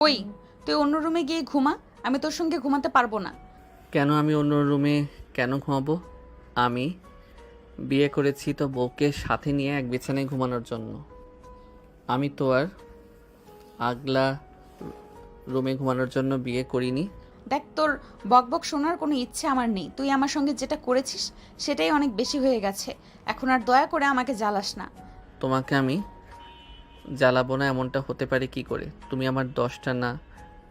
ওই, তুই অন্য রুমে গিয়ে ঘুমা, আমি তোর সঙ্গে ঘুমাতে পারবো না। কেন আমি অন্য রুমে কেন ঘুমাবো? আমি বিয়ে করেছি তো বউকে সাথে নিয়ে এক বিছানায় ঘুমানোর জন্য। আমি তো আর আগলা রুমে ঘুমানোর জন্য বিয়ে করিনি। দেখ, তোর বকবক শোনার কোনো ইচ্ছে আমার নেই। তুই আমার সঙ্গে যেটা করেছিস সেটাই অনেক বেশি হয়ে গেছে। এখন আর দয়া করে আমাকে জ্বালাস না। তোমাকে আমি জ্বালাবো না এমনটা হতে পারে কি করে? তুমি আমার 10টা না,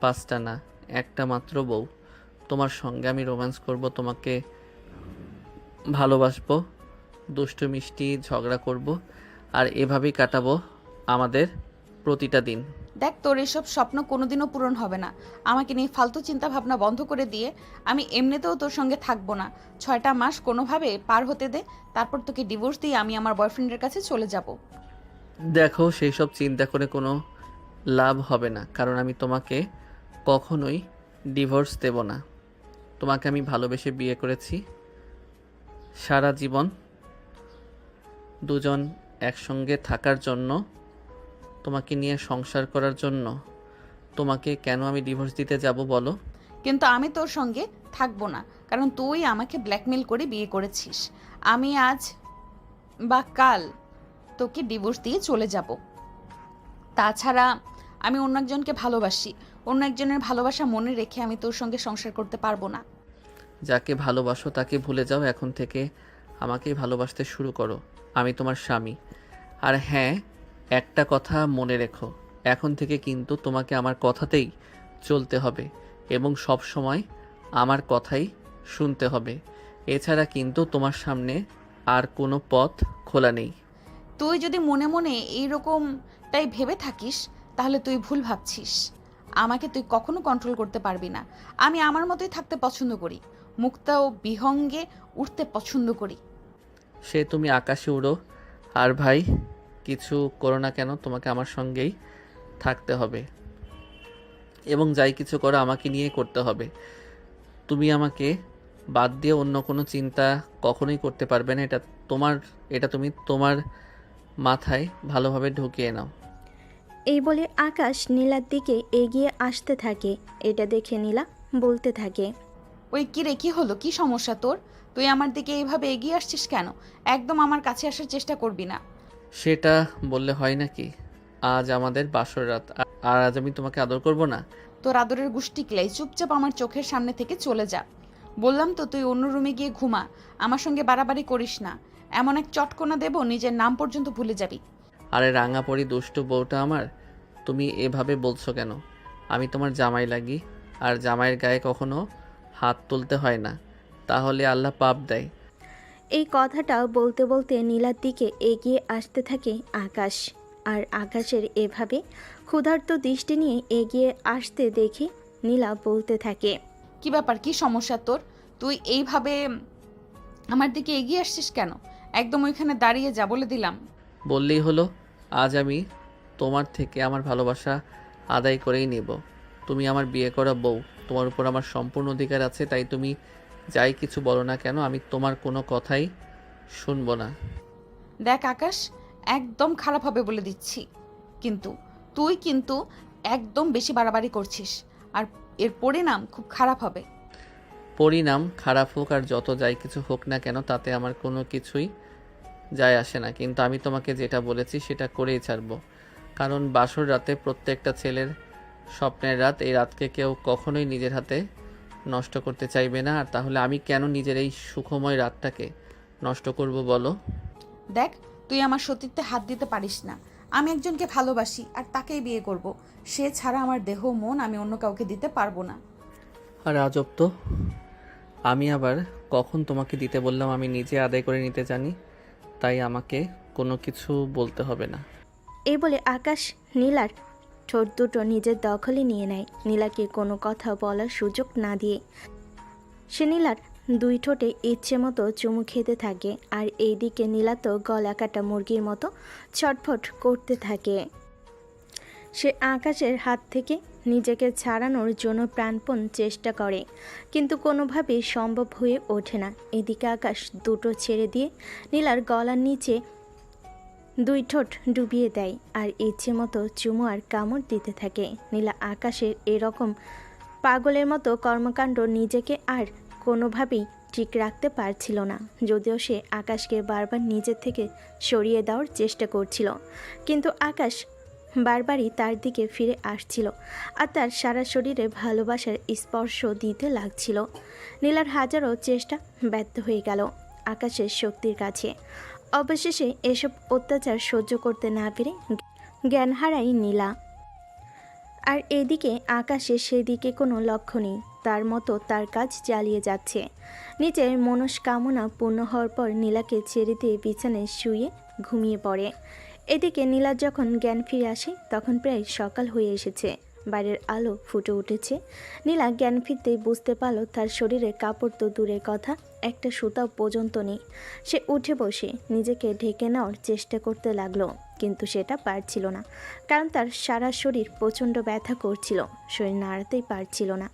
5টা না, একটা মাত্র বউ। তোমার সঙ্গে আমি রোম্যান্স করব, তোমাকে ভালোবাসবো, দুষ্টু মিষ্টি ঝগড়া করব, আর এভাবেই কাটাবো আমাদের প্রতিটা দিন। দেখ, তোর এসব স্বপ্ন কোনোদিনও পূরণ হবে না। আমাকে নিয়ে ফালতু চিন্তা ভাবনা বন্ধ করে দিয়ে আমি এমনিতেও তোর সঙ্গে থাকবো না। 6টা মাস কোনোভাবে পার হতে দে, তারপর তোকে ডিভোর্স দিয়ে আমি আমার বয়ফ্রেন্ডের কাছে চলে যাব। দেখো, সেই সব চিন্তা করে কোনো লাভ হবে না, কারণ আমি তোমাকে কখনোই ডিভোর্স দেব না। তোমাকে আমি ভালোবেসে বিয়ে করেছি, সারা জীবন দুজন একসঙ্গে থাকার জন্য, তোমাকে নিয়ে সংসার করার জন্য। তোমাকে কেন আমি ডিভোর্স দিতে যাব বলো? কিন্তু আমি তোর সঙ্গে থাকবো না, কারণ তুই আমাকে ব্ল্যাকমেল করে বিয়ে করেছিস। আমি আজ বা কাল তোকে ডিভোর্স দিয়ে চলে যাব। তাছাড়া আমি অন্য একজনকে ভালোবাসি। অন্য একজনের ভালোবাসা মনে রেখে আমি তোর সঙ্গে সংসার করতে পারবো না। যাকে ভালোবাসো তাকে ভুলে যাও, এখন থেকে আমাকেই ভালোবাসতে শুরু করো। আমি তোমার স্বামী। আর হ্যাঁ, একটা কথা মনে রেখো, এখন থেকে কিন্তু তোমাকে আমার কথাতেই চলতে হবে এবং সব সময় আমার কথাই শুনতে হবে। এছাড়া কিন্তু তোমার সামনে আর কোনো পথ খোলা নেই। তুই যদি মনে মনে এইরকমটাই ভেবে থাকিস, তাহলে তুই ভুল ভাবছিস। আমাকে তুই কখনো কন্ট্রোল করতে পারবি না। আমি আমার মতোই থাকতে পছন্দ করি, মুক্তা ও বিহঙ্গে উঠতে পছন্দ করি। সে তুমি আকাশে উড়ো, আর ভাই কিছু করো না কেন, তোমাকে আমার সঙ্গেই থাকতে হবে এবং যাই কিছু করো আমাকে নিয়ে করতে হবে। তুমি আমাকে বাদ দিয়ে অন্য কোনো চিন্তা কখনোই করতে পারবে না। তোমার এটা তুমি তোমার মাথায় ভালোভাবে ঢুকিয়ে নাও। এই বলে আকাশ নীলার দিকে এগিয়ে আসতে থাকে। এটা দেখে নীলা বলতে থাকে, ওই কি রে, কি হলো? কি সমস্যা তোর? তুই আমার দিকে এইভাবে এগিয়ে আসছিস কেন? একদম আমার কাছে আসার চেষ্টা করবি না। সেটা বললে হয় নাকি? আজ আমাদের বাসর রাত, আর আজ আমি তোমাকে আদর করব না? তোর আদরের গুষ্টি কিলাই, চুপচাপ আমার চোখের সামনে থেকে চলে যা। বললাম তো, তুই অন্য রুমে গিয়ে ঘুমা। আমার সঙ্গে বাড়াবাড়ি করিস না। এমন এক চটকনা দেব, নিজের নাম পর্যন্ত ভুলে যাবি। আরে রাঙা পরি দুষ্টু বউটা আমার, তুমি এভাবে বলছো কেন? আমি তোমার জামাই লাগি, আর জামাইয়ের গায়ে কখনো হাত তুলতে হয় না, তাহলে আল্লাহ পাপ দেয়। এই কথাটা বলতে বলতে নীলার দিকে এগিয়ে আসতে থাকে আকাশ। আর আকাশের এভাবে ক্ষুধার্ত দৃষ্টি নিয়ে এগিয়ে আসতে দেখে নীলা বলতে থাকে, কি ব্যাপার, কি সমস্যা তোর? তুই এইভাবে আমার দিকে এগিয়ে আসছিস কেন? একদম ওইখানে দাঁড়িয়ে যা, বলে দিলাম। বললেই হলো, আজ আমি তোমার থেকে আমার ভালোবাসা আদায় করেই নেব। তুমি আমার বিয়ে করা বউ, তোমার উপর আমার সম্পূর্ণ অধিকার আছে, তাই তুমি যাই কিছু বলো না কেন আমি তোমার কোনো কথাই শুনবো না। দেখ আকাশ, একদম খারাপ হবে বলে দিচ্ছি। কিন্তু তুই একদম বেশি বাড়াবাড়ি করছিস, আর এর পরিণাম খুব খারাপ হবে। পরিণাম খারাপ হোক আর যত যাই কিছু হোক না কেন, তাতে আমার কোনো কিছুই যায় আসে না, কিন্তু আমি তোমাকে যেটা বলেছি সেটা করেই ছাড়বো। কারণ বাসর রাতে প্রত্যেকটা ছেলের স্বপ্নের রাত, এই রাতকে কেউ কখনোই নিজের হাতে নষ্ট করতে চাইবে না। আর তাহলে আমি কেন নিজের এই সুখময় রাতটাকে নষ্ট করব বলো? দেখ, তুই আমার সতীত্বে হাত দিতে পারিস না। আমি একজনকে ভালোবাসি আর তাকেই বিয়ে করব। সে ছাড়া আমার দেহ মন আমি অন্য কাউকে দিতে পারবো না। আর আজব তো, আমি আবার কখন তোমাকে দিতে বললাম? আমি নিজে আদায় করে নিতে জানি, তাই আমাকে কোনো কিছু বলতে হবে না। এই বলে আকাশ নীলার ঠোঁট দুটো নিজের দখলে নিয়ে নেয়, নীলাকে কোনো কথা বলার সুযোগ না দিয়ে। সে নীলার দুই ঠোঁটে ইচ্ছে মতো চুমু খেতে থাকে, আর এইদিকে নীলা তো গলা কাটা মুরগির মতো ছটফট করতে থাকে। সে আকাশের হাত থেকে নিজেকে ছাড়ানোর জন্য প্রাণপণ চেষ্টা করে, কিন্তু কোনোভাবেই সম্ভব হয়ে ওঠে না। এদিকে আকাশ দুটো ছেড়ে দিয়ে নীলার গলার নিচে দুই ঠোঁট ডুবিয়ে দেয় আর ইচ্ছে মতো চুমু আর কামড় দিতে থাকে। নীলা আকাশের এরকম পাগলের মতো কর্মকাণ্ড নিজেকে আর কোনোভাবেই ঠিক রাখতে পারছিল না। যদিও সে আকাশকে বারবার নিজের থেকে সরিয়ে দেওয়ার চেষ্টা করছিল, কিন্তু আকাশ বারবারই তার দিকে ফিরে আসছিল আর তার সারা শরীরে ভালোবাসার স্পর্শ দিতে লাগছিল। নীলার হাজারো চেষ্টা ব্যর্থ হয়ে গেল আকাশের শক্তির কাছে। অবশেষে এসব অত্যাচার সহ্য করতে না পেরে জ্ঞান হারায় নীলা। আর এদিকে আকাশে সেদিকে কোনো লক্ষ্য নেই, তার মতো তার কাজ চালিয়ে যাচ্ছে। নিজের মনস্কামনা পূর্ণ হওয়ার পর নীলাকে ছেড়ে দিয়ে বিছানায় শুয়ে ঘুমিয়ে পড়ে। এদিকে নীলার যখন জ্ঞান ফিরে আসে তখন প্রায় সকাল হয়ে এসেছে, বাইরের আলো ফুটে উঠেছে। নীলা জ্ঞান ফিরতেই বুঝতে পারল তার শরীরে কাপড় তো দূরের কথা, একটা সুতাও পর্যন্ত নেই। সে উঠে বসে নিজেকে ঢেকে নেওয়ার চেষ্টা করতে লাগলো, কিন্তু সেটা পারছিল না, কারণ তার সারা শরীর প্রচণ্ড ব্যথা করছিল, শরীর নাড়াতেই পারছিল না।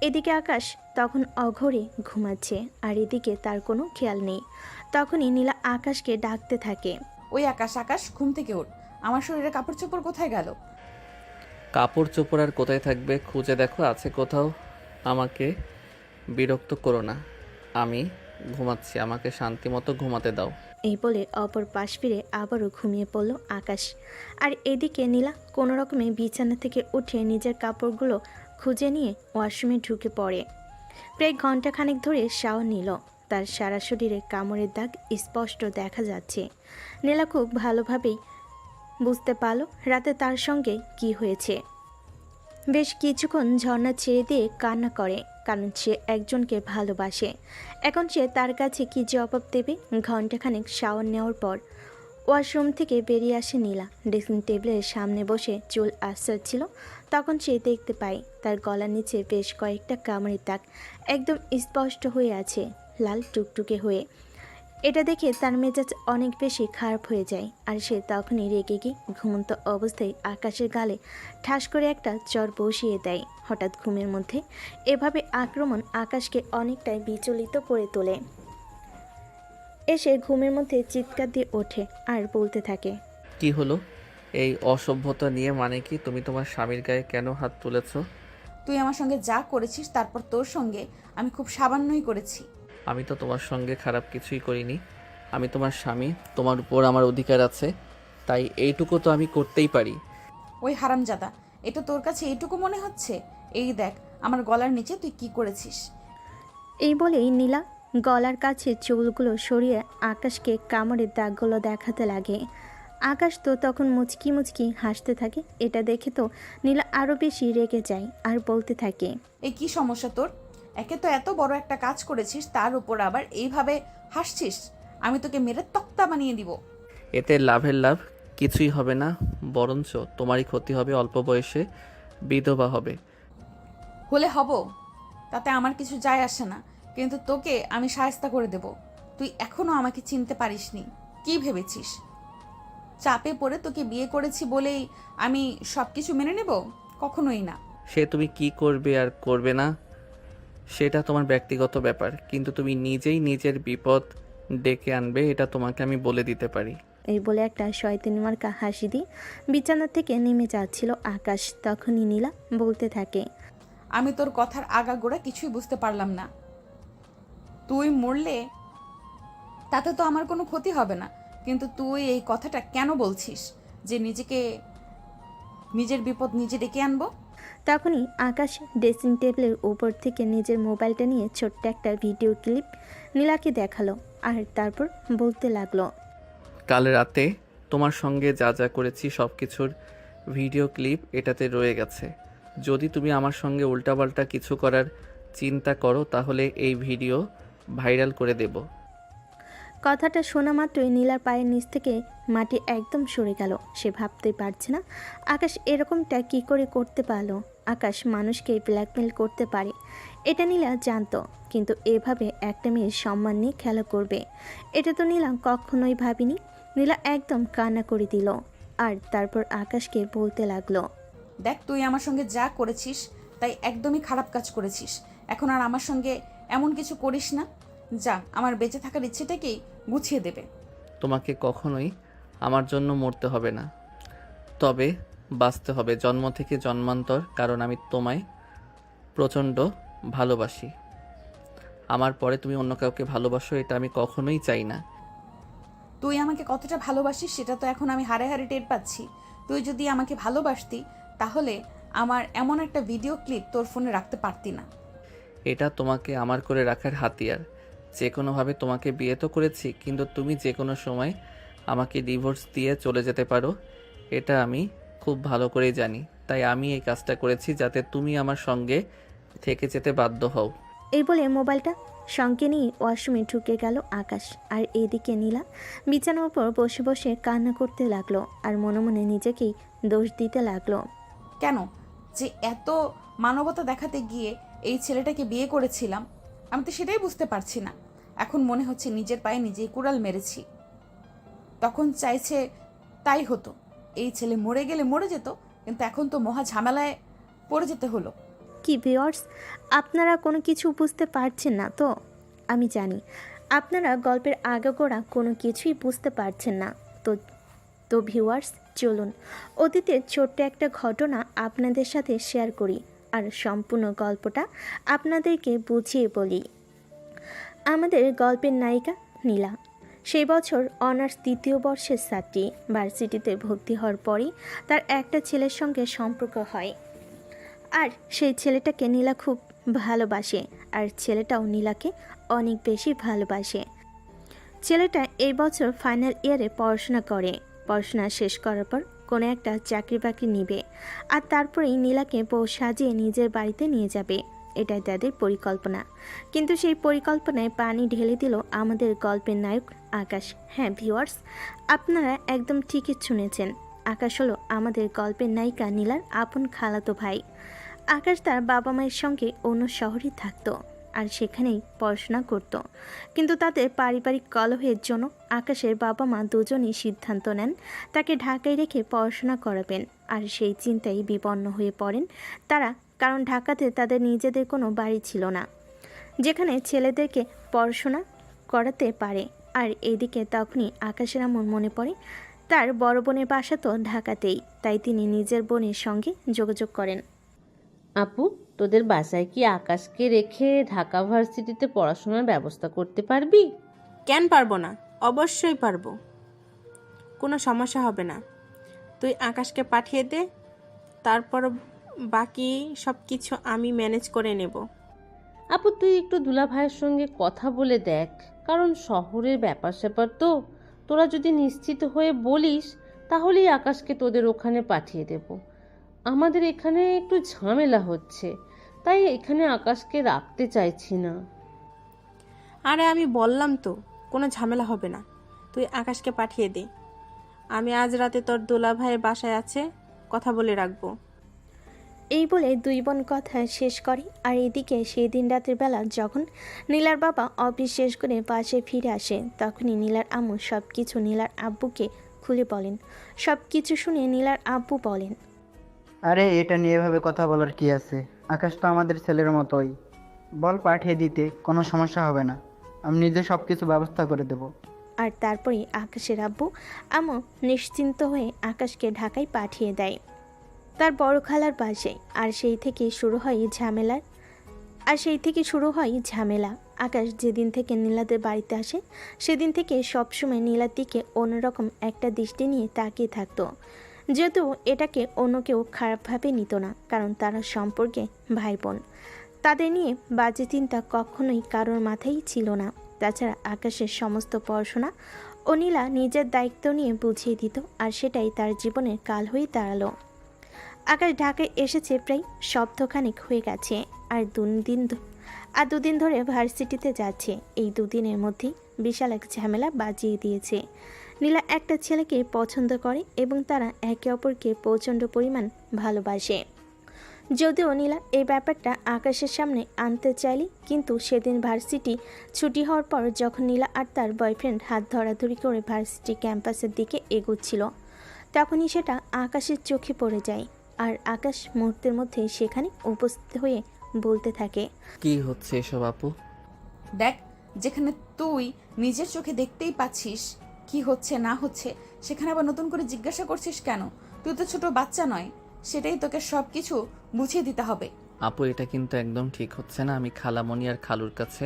এদিকে আকাশ তখন অঘরে ঘুমাচ্ছে আর এদিকে তার কোনো খেয়াল নেই। তখনই নীলা আকাশকে ডাকতে থাকে। ওই আকাশ, আকাশ, ঘুম থেকে ওঠ। আমার শরীরে কাপড় চোপড় কোথায় গেল? কাপড় চোপড় আর কোথায় থাকবে, খুঁজে দেখো আছে কোথাও। আমাকে বিরক্ত করো না, আমি ঘুমাচ্ছি, আমাকে শান্তি মতো ঘুমাতে দাও। এই বলে অপর পাশ ফিরে আবারও ঘুমিয়ে পড়ল আকাশ। আর এদিকে নীলা কোনো রকমে বিছানা থেকে উঠে নিজের কাপড়গুলো খুঁজে নিয়ে ওয়াশরুমে ঢুকে পড়ে। প্রায় ঘন্টাখানেক ধরে শাওয়ার নিল, তার সারা শরীরে কামড়ের দাগ স্পষ্ট দেখা যাচ্ছে। নীলা খুব ভালোভাবেই বুঝতে পারল রাতে তার সঙ্গে কি হয়েছে। বেশ কিছুক্ষণ ঝর্ণা ছেড়ে দিয়ে কান্না করে, কারণ সে একজনকে ভালোবাসে। এখন সে তার কাছে কি জবাব দেবে? ঘণ্টাখানেক শাওয়ার নেওয়ার পর ওয়াশরুম থেকে বেরিয়ে আসে নীলা। ড্রেসিং টেবিলের সামনে বসে চুল আঁচড়াচ্ছিল, তখন সে দেখতে পায় তার গলার নিচে বেশ কয়েকটা কামড়ের দাগ একদম স্পষ্ট হয়ে আছে, লাল টুকটুকে হয়ে। এটা দেখে তার মেজাজ অনেক বেশি খারাপ হয়ে যায়, আর সে তখনই রেগে গিয়ে ঘুমন্ত অবস্থায় আকাশের গালে ঠাস করে একটা চর বসিয়ে দেয়। হঠাৎ ঘুমের মধ্যে এভাবে আক্রমণ আকাশকে অনেকটাই বিচলিত করে তোলে। এসে ঘুমের মধ্যে চিৎকার দিয়ে ওঠে আর বলতে থাকে, কি হলো? এই অসভ্যতা নিয়ে মানে কি? তুমি তোমার স্বামীর গায়ে কেন হাত তুলেছো? তুই আমার সঙ্গে যা করেছিস তারপর তোর সঙ্গে আমি খুব সামান্যই করেছি। আমি তো তোমার সঙ্গে খারাপ কিছুই করিনি, আমি তোমার স্বামী, তোমার উপর আমার অধিকার আছে, তাই এইটুকু তো আমি করতেই পারি। ওই হারামজাদা, এটা তোর কাছে এইটুকু মনে হচ্ছে? এই দেখ আমার গলার নিচে তুই কি করেছিস। এই বলেই নীলা গলার কাছে চুলগুলো সরিয়ে আকাশকে কামড়ের দাগগুলো দেখাতে লাগে। আকাশ তো তখন মুচকি মুচকি হাসতে থাকে। এটা দেখে তো নীলা আরও বেশি রেগে যায় আর বলতে থাকে, এই কি সমস্যা তোর? একে তো এত বড় একটা কাজ করেছিস, তার উপর আবার এইভাবে হাসছিস। আমি তোকে মেরে তক্তা বানিয়ে দিব। এতে লাভের লাভ কিছুই হবে না, বরঞ্চ তোমারই ক্ষতি হবে, অল্প বয়সে বিধবা হবে। হলে হব, তাতে আমার কিছু যায় আসে না, কিন্তু তোকে আমি শায়েস্তা করে দেব। তুই এখনো আমাকে চিনতে পারিসনি। কি ভেবেছিস চাপে পড়ে তোকে বিয়ে করেছি বলেই আমি সব কিছু মেনে নেব? কখনোই না। সে তুমি কি করবে আর করবে না সেটা তোমার ব্যক্তিগত ব্যাপার, কিন্তু তুমি নিজেই নিজের বিপদ ডেকে আনবে, এটা তোমাকে আমি বলে দিতে পারি। এই বলে একটা শয়তানি মার্কা হাসি দিয়ে বিছানা থেকে নেমে যাচ্ছিল আকাশ। তখনই নীলা বলতে থাকে, আমি তোর কথার আগাগোড়া কিছুই বুঝতে পারলাম না। তুই মরলে তাতে তো আমার কোনো ক্ষতি হবে না, কিন্তু তুই এই কথাটা কেন বলছিস যে নিজের বিপদ নিজে ডেকে আনবো? তখনই আকাশ ড্রেসিং টেবিলের উপর থেকে নিজের মোবাইলটা নিয়ে ছোট্ট একটা ভিডিও ক্লিপ নীলাকে দেখালো আর তারপর বলতে লাগলো, কাল রাতে তোমার সঙ্গে যা যা করেছি সব কিছুর ভিডিও ক্লিপ এটাতে রয়ে গেছে। যদি তুমি আমার সঙ্গে উল্টাপাল্টা কিছু করার চিন্তা করো তাহলে এই ভিডিও ভাইরাল করে দেব। কথাটা শোনা মাত্রই নীলার পায়ের নিচ থেকে মাটি একদম সরে গেল। সে ভাবতে পারছে না আকাশ এরকমটা কি করে করতে পারলো। আকাশ মানুষকে ব্ল্যাকমেল করতে পারে, এটা নীলা জানতো, কিন্তু এভাবে একটা মেয়ের সম্মান নিয়ে খেলা করবে এটা তো নীলা কখনোই ভাবিনি। নীলা একদম কান্না করে দিল আর তারপর আকাশকে বলতে লাগলো, দেখ তুই আমার সঙ্গে যা করেছিস তাই একদমই খারাপ কাজ করেছিস। এখন আর আমার সঙ্গে এমন কিছু করিস না। যা, আমার বেঁচে থাকার ইচ্ছেটাকেই গুছিয়ে দেবে। তোমাকে কখনোই আমার জন্য মরতে হবে না, তবে বাঁচতে হবে জন্ম থেকে জন্মান্তর, কারণ আমি তোমায় প্রচণ্ড ভালোবাসি। আমার পরে তুমি অন্য কাউকে ভালোবাসো, এটা আমি কখনোই চাই না। তুই আমাকে কতটা ভালোবাসিস সেটা তো এখন আমি হাড়ে হাড়ে টের পাচ্ছি। তুই যদি আমাকে ভালোবাসতি তাহলে আমার এমন একটা ভিডিও ক্লিপ তোর ফোনে রাখতে পারতি না। এটা তোমাকে আমার করে রাখার হাতিয়ার। যে কোনোভাবে তোমাকে বিয়ে তো করেছি, কিন্তু তুমি যে কোনো সময় আমাকে ডিভোর্স দিয়ে চলে যেতে পারো, এটা আমি খুব ভালো করেই জানি। তাই আমি এই কাজটা করেছি যাতে তুমি আমার সঙ্গে থেকে যেতে বাধ্য হও। এই বলে মোবাইলটা সঙ্গে নিয়ে ওয়াশরুমে ঢুকে গেল আকাশ। আর এদিকে নীলা বিছানার উপর বসে বসে কান্না করতে লাগলো আর মনে মনে নিজেকেই দোষ দিতে লাগলো। কেন যে এত মানবতা দেখাতে গিয়ে এই ছেলেটাকে বিয়ে করেছিলাম, আমি তো সেটাই বুঝতে পারছি না। এখন মনে হচ্ছে নিজের পায়ে নিজেই কুড়াল মেরেছি। তখন চাইছে তাই হতো, এই ছেলে মরে গেলে মরে যেত, কিন্তু এখন তো মহা ঝামেলায় পড়ে যেতে হলো। কি ভিউয়ার্স, আপনারা কোনো কিছু বুঝতে পারছেন না তো? আমি জানি আপনারা গল্পের আগাগোড়া কোনো কিছুই বুঝতে পারছেন না। তো তো ভিউয়ার্স, চলুন অতীতের ছোট্ট একটা ঘটনা আপনাদের সাথে শেয়ার করি আর সম্পূর্ণ গল্পটা আপনাদেরকে বুঝিয়ে বলি। আমাদের গল্পের নায়িকা নীলা সেই বছর অনার্স 3য় বর্ষের ছাত্রী। ভার্সিটিতে ভর্তি হওয়ার পরই তার একটা ছেলের সঙ্গে সম্পর্ক হয়, আর সেই ছেলেটাকে নীলা খুব ভালোবাসে আর ছেলেটাও নীলাকে অনেক বেশি ভালোবাসে। ছেলেটা এই বছর ফাইনাল ইয়ারে পড়াশোনা করে। পড়াশোনা শেষ করার পর কোনো একটা চাকরি বাকরি নিবে আর তারপরেই নীলাকে বউ সাজিয়ে নিজের বাড়িতে নিয়ে যাবে, এটাই তাদের পরিকল্পনা। কিন্তু সেই পরিকল্পনায় পানি ঢেলে দিল আমাদের গল্পের নায়ক আকাশ। হ্যাঁ ভিউয়ার্স, আপনারা একদম ঠিকই শুনেছেন, আকাশ হলো আমাদের গল্পের নায়িকা নীলার আপন খালাতো ভাই। আকাশ তার বাবা মায়ের সঙ্গে অন্য শহরে থাকতো আর সেখানেই পড়াশোনা করত। কিন্তু তাদের পারিবারিক কলহের জন্য আকাশের বাবা মা দুজনেই সিদ্ধান্ত নেন তাকে ঢাকায় রেখে পড়াশোনা করাবেন। আর সেই চিন্তায় বিপন্ন হয়ে পড়েন তারা, কারণ ঢাকাতে তাদের নিজেদের কোনো বাড়ি ছিল না যেখানে ছেলেদেরকে পড়াশোনা করাতে পারে। আর এইদিকে তখনই আকাশের এমন মনে পড়ে তার বড় বোনের বাসা তো ঢাকাতেই, তাই তিনি নিজের বোনের সঙ্গে যোগাযোগ করেন। আপু, তোদের বাসায় কি আকাশকে রেখে ঢাকা ভার্সিটিতে পড়াশোনার ব্যবস্থা করতে পারবি? কেন পারবো না, অবশ্যই পারবো, কোনো সমস্যা হবে না। তুই আকাশকে পাঠিয়ে দে, তারপর বাকি সব কিছু আমি ম্যানেজ করে নেব। আপু, তুই একটু দুলা ভাইয়ের সঙ্গে কথা বলে দেখ, কারণ শহরের ব্যাপার স্যাপার তো। তোরা যদি নিশ্চিত হয়ে বলিস তাহলেই আকাশকে তোদের ওখানে পাঠিয়ে দেব। আমাদের এখানে একটু ঝামেলা হচ্ছে, তাই এখানে আকাশকে রাখতে চাইছি না। আরে আমি বললাম তো, কোনো ঝামেলা হবে না, তুই আকাশকে পাঠিয়ে দে। আমি আজ রাতে তোর দোলা ভাইয়ের বাসায় আছে, কথা বলে রাখবো। এই বলে দুই বোন কথা শেষ করে। আর এদিকে সেই দিন রাতের বেলা যখন নীলার বাবা অফিস শেষ করে বাসায় ফিরে আসে, তখনই নীলার আম্মু সব কিছু নীলার আব্বুকে খুলে বলেন। সব কিছু শুনে নীলার আব্বু বলেন, আরে এটা নিয়ে এভাবে কথা বলার কি আছে? আকাশ তো আমাদের ছেলের মতোই, বল পাঠিয়ে দিতে, কোনো সমস্যা হবে না, আমি নিজে সব কিছু ব্যবস্থা করে দেব। আর তারপরেই আকাশের আব্বু আম্মু নিশ্চিন্ত হয়ে আকাশকে ঢাকায় পাঠিয়ে দেয় তার বড় খালার বাসায়। আর সেই থেকে শুরু হয় ঝামেলা। আকাশ যেদিন থেকে নীলাদের বাড়িতে আসে সেদিন থেকে সবসময় নীলার দিকে অন্যরকম একটা দৃষ্টি নিয়ে তাকিয়ে থাকতো, যেহেতু এটাকে অন্য কেউ খারাপভাবে নিত না, কারণ তারা সম্পর্কে ভাই বোন। তাদের নিয়ে বাজে চিন্তা কখনোই কারোর মাথায় ছিল না। তাছাড়া আকাশের সমস্ত পড়াশোনা ও নীলা নিজের দায়িত্ব নিয়ে বুঝিয়ে দিত, আর সেটাই তার জীবনের কাল হয়ে দাঁড়ালো। আকাশ ঢাকায় এসেছে প্রায় সপ্তাহখানেক হয়ে গেছে, আর দুদিন ধরে ভার্সিটিতে যাচ্ছে। এই দুদিনের মধ্যেই বিশাল এক ঝামেলা বাজিয়ে দিয়েছে। নীলা একটা ছেলেকে পছন্দ করে এবং তারা একে অপরকে প্রচণ্ড পরিমাণ ভালোবাসে। যদিও নীলা এই ব্যাপারটা আকাশের সামনে আনতে চাইলে, কিন্তু সেদিন ভার্সিটি ছুটি হওয়ার পর যখন নীলা আর তার বয়ফ্রেন্ড হাত ধরাধরি করে ভার্সিটি ক্যাম্পাসের দিকে এগোচ্ছিল, তখনই সেটা আকাশের চোখে পড়ে যায়। আর আকাশ মুহূর্তের মধ্যে সেখানে উপস্থিত হয়ে বলতে থাকে, কি হচ্ছে এসব আপু? দেখ, যেখানে তুই নিজের চোখে দেখতেই পাচ্ছিস কি হচ্ছে না হচ্ছে সেখানে আবার নতুন করে জিজ্ঞাসা করছিস কেন? তুই তো ছোট বাচ্চা নয়, সেটাই তোকে সব কিছু বুঝিয়ে দিতে হবে। আপু, এটা কিন্তু একদম ঠিক হচ্ছে না। আমি খালামণি আর খালুর কাছে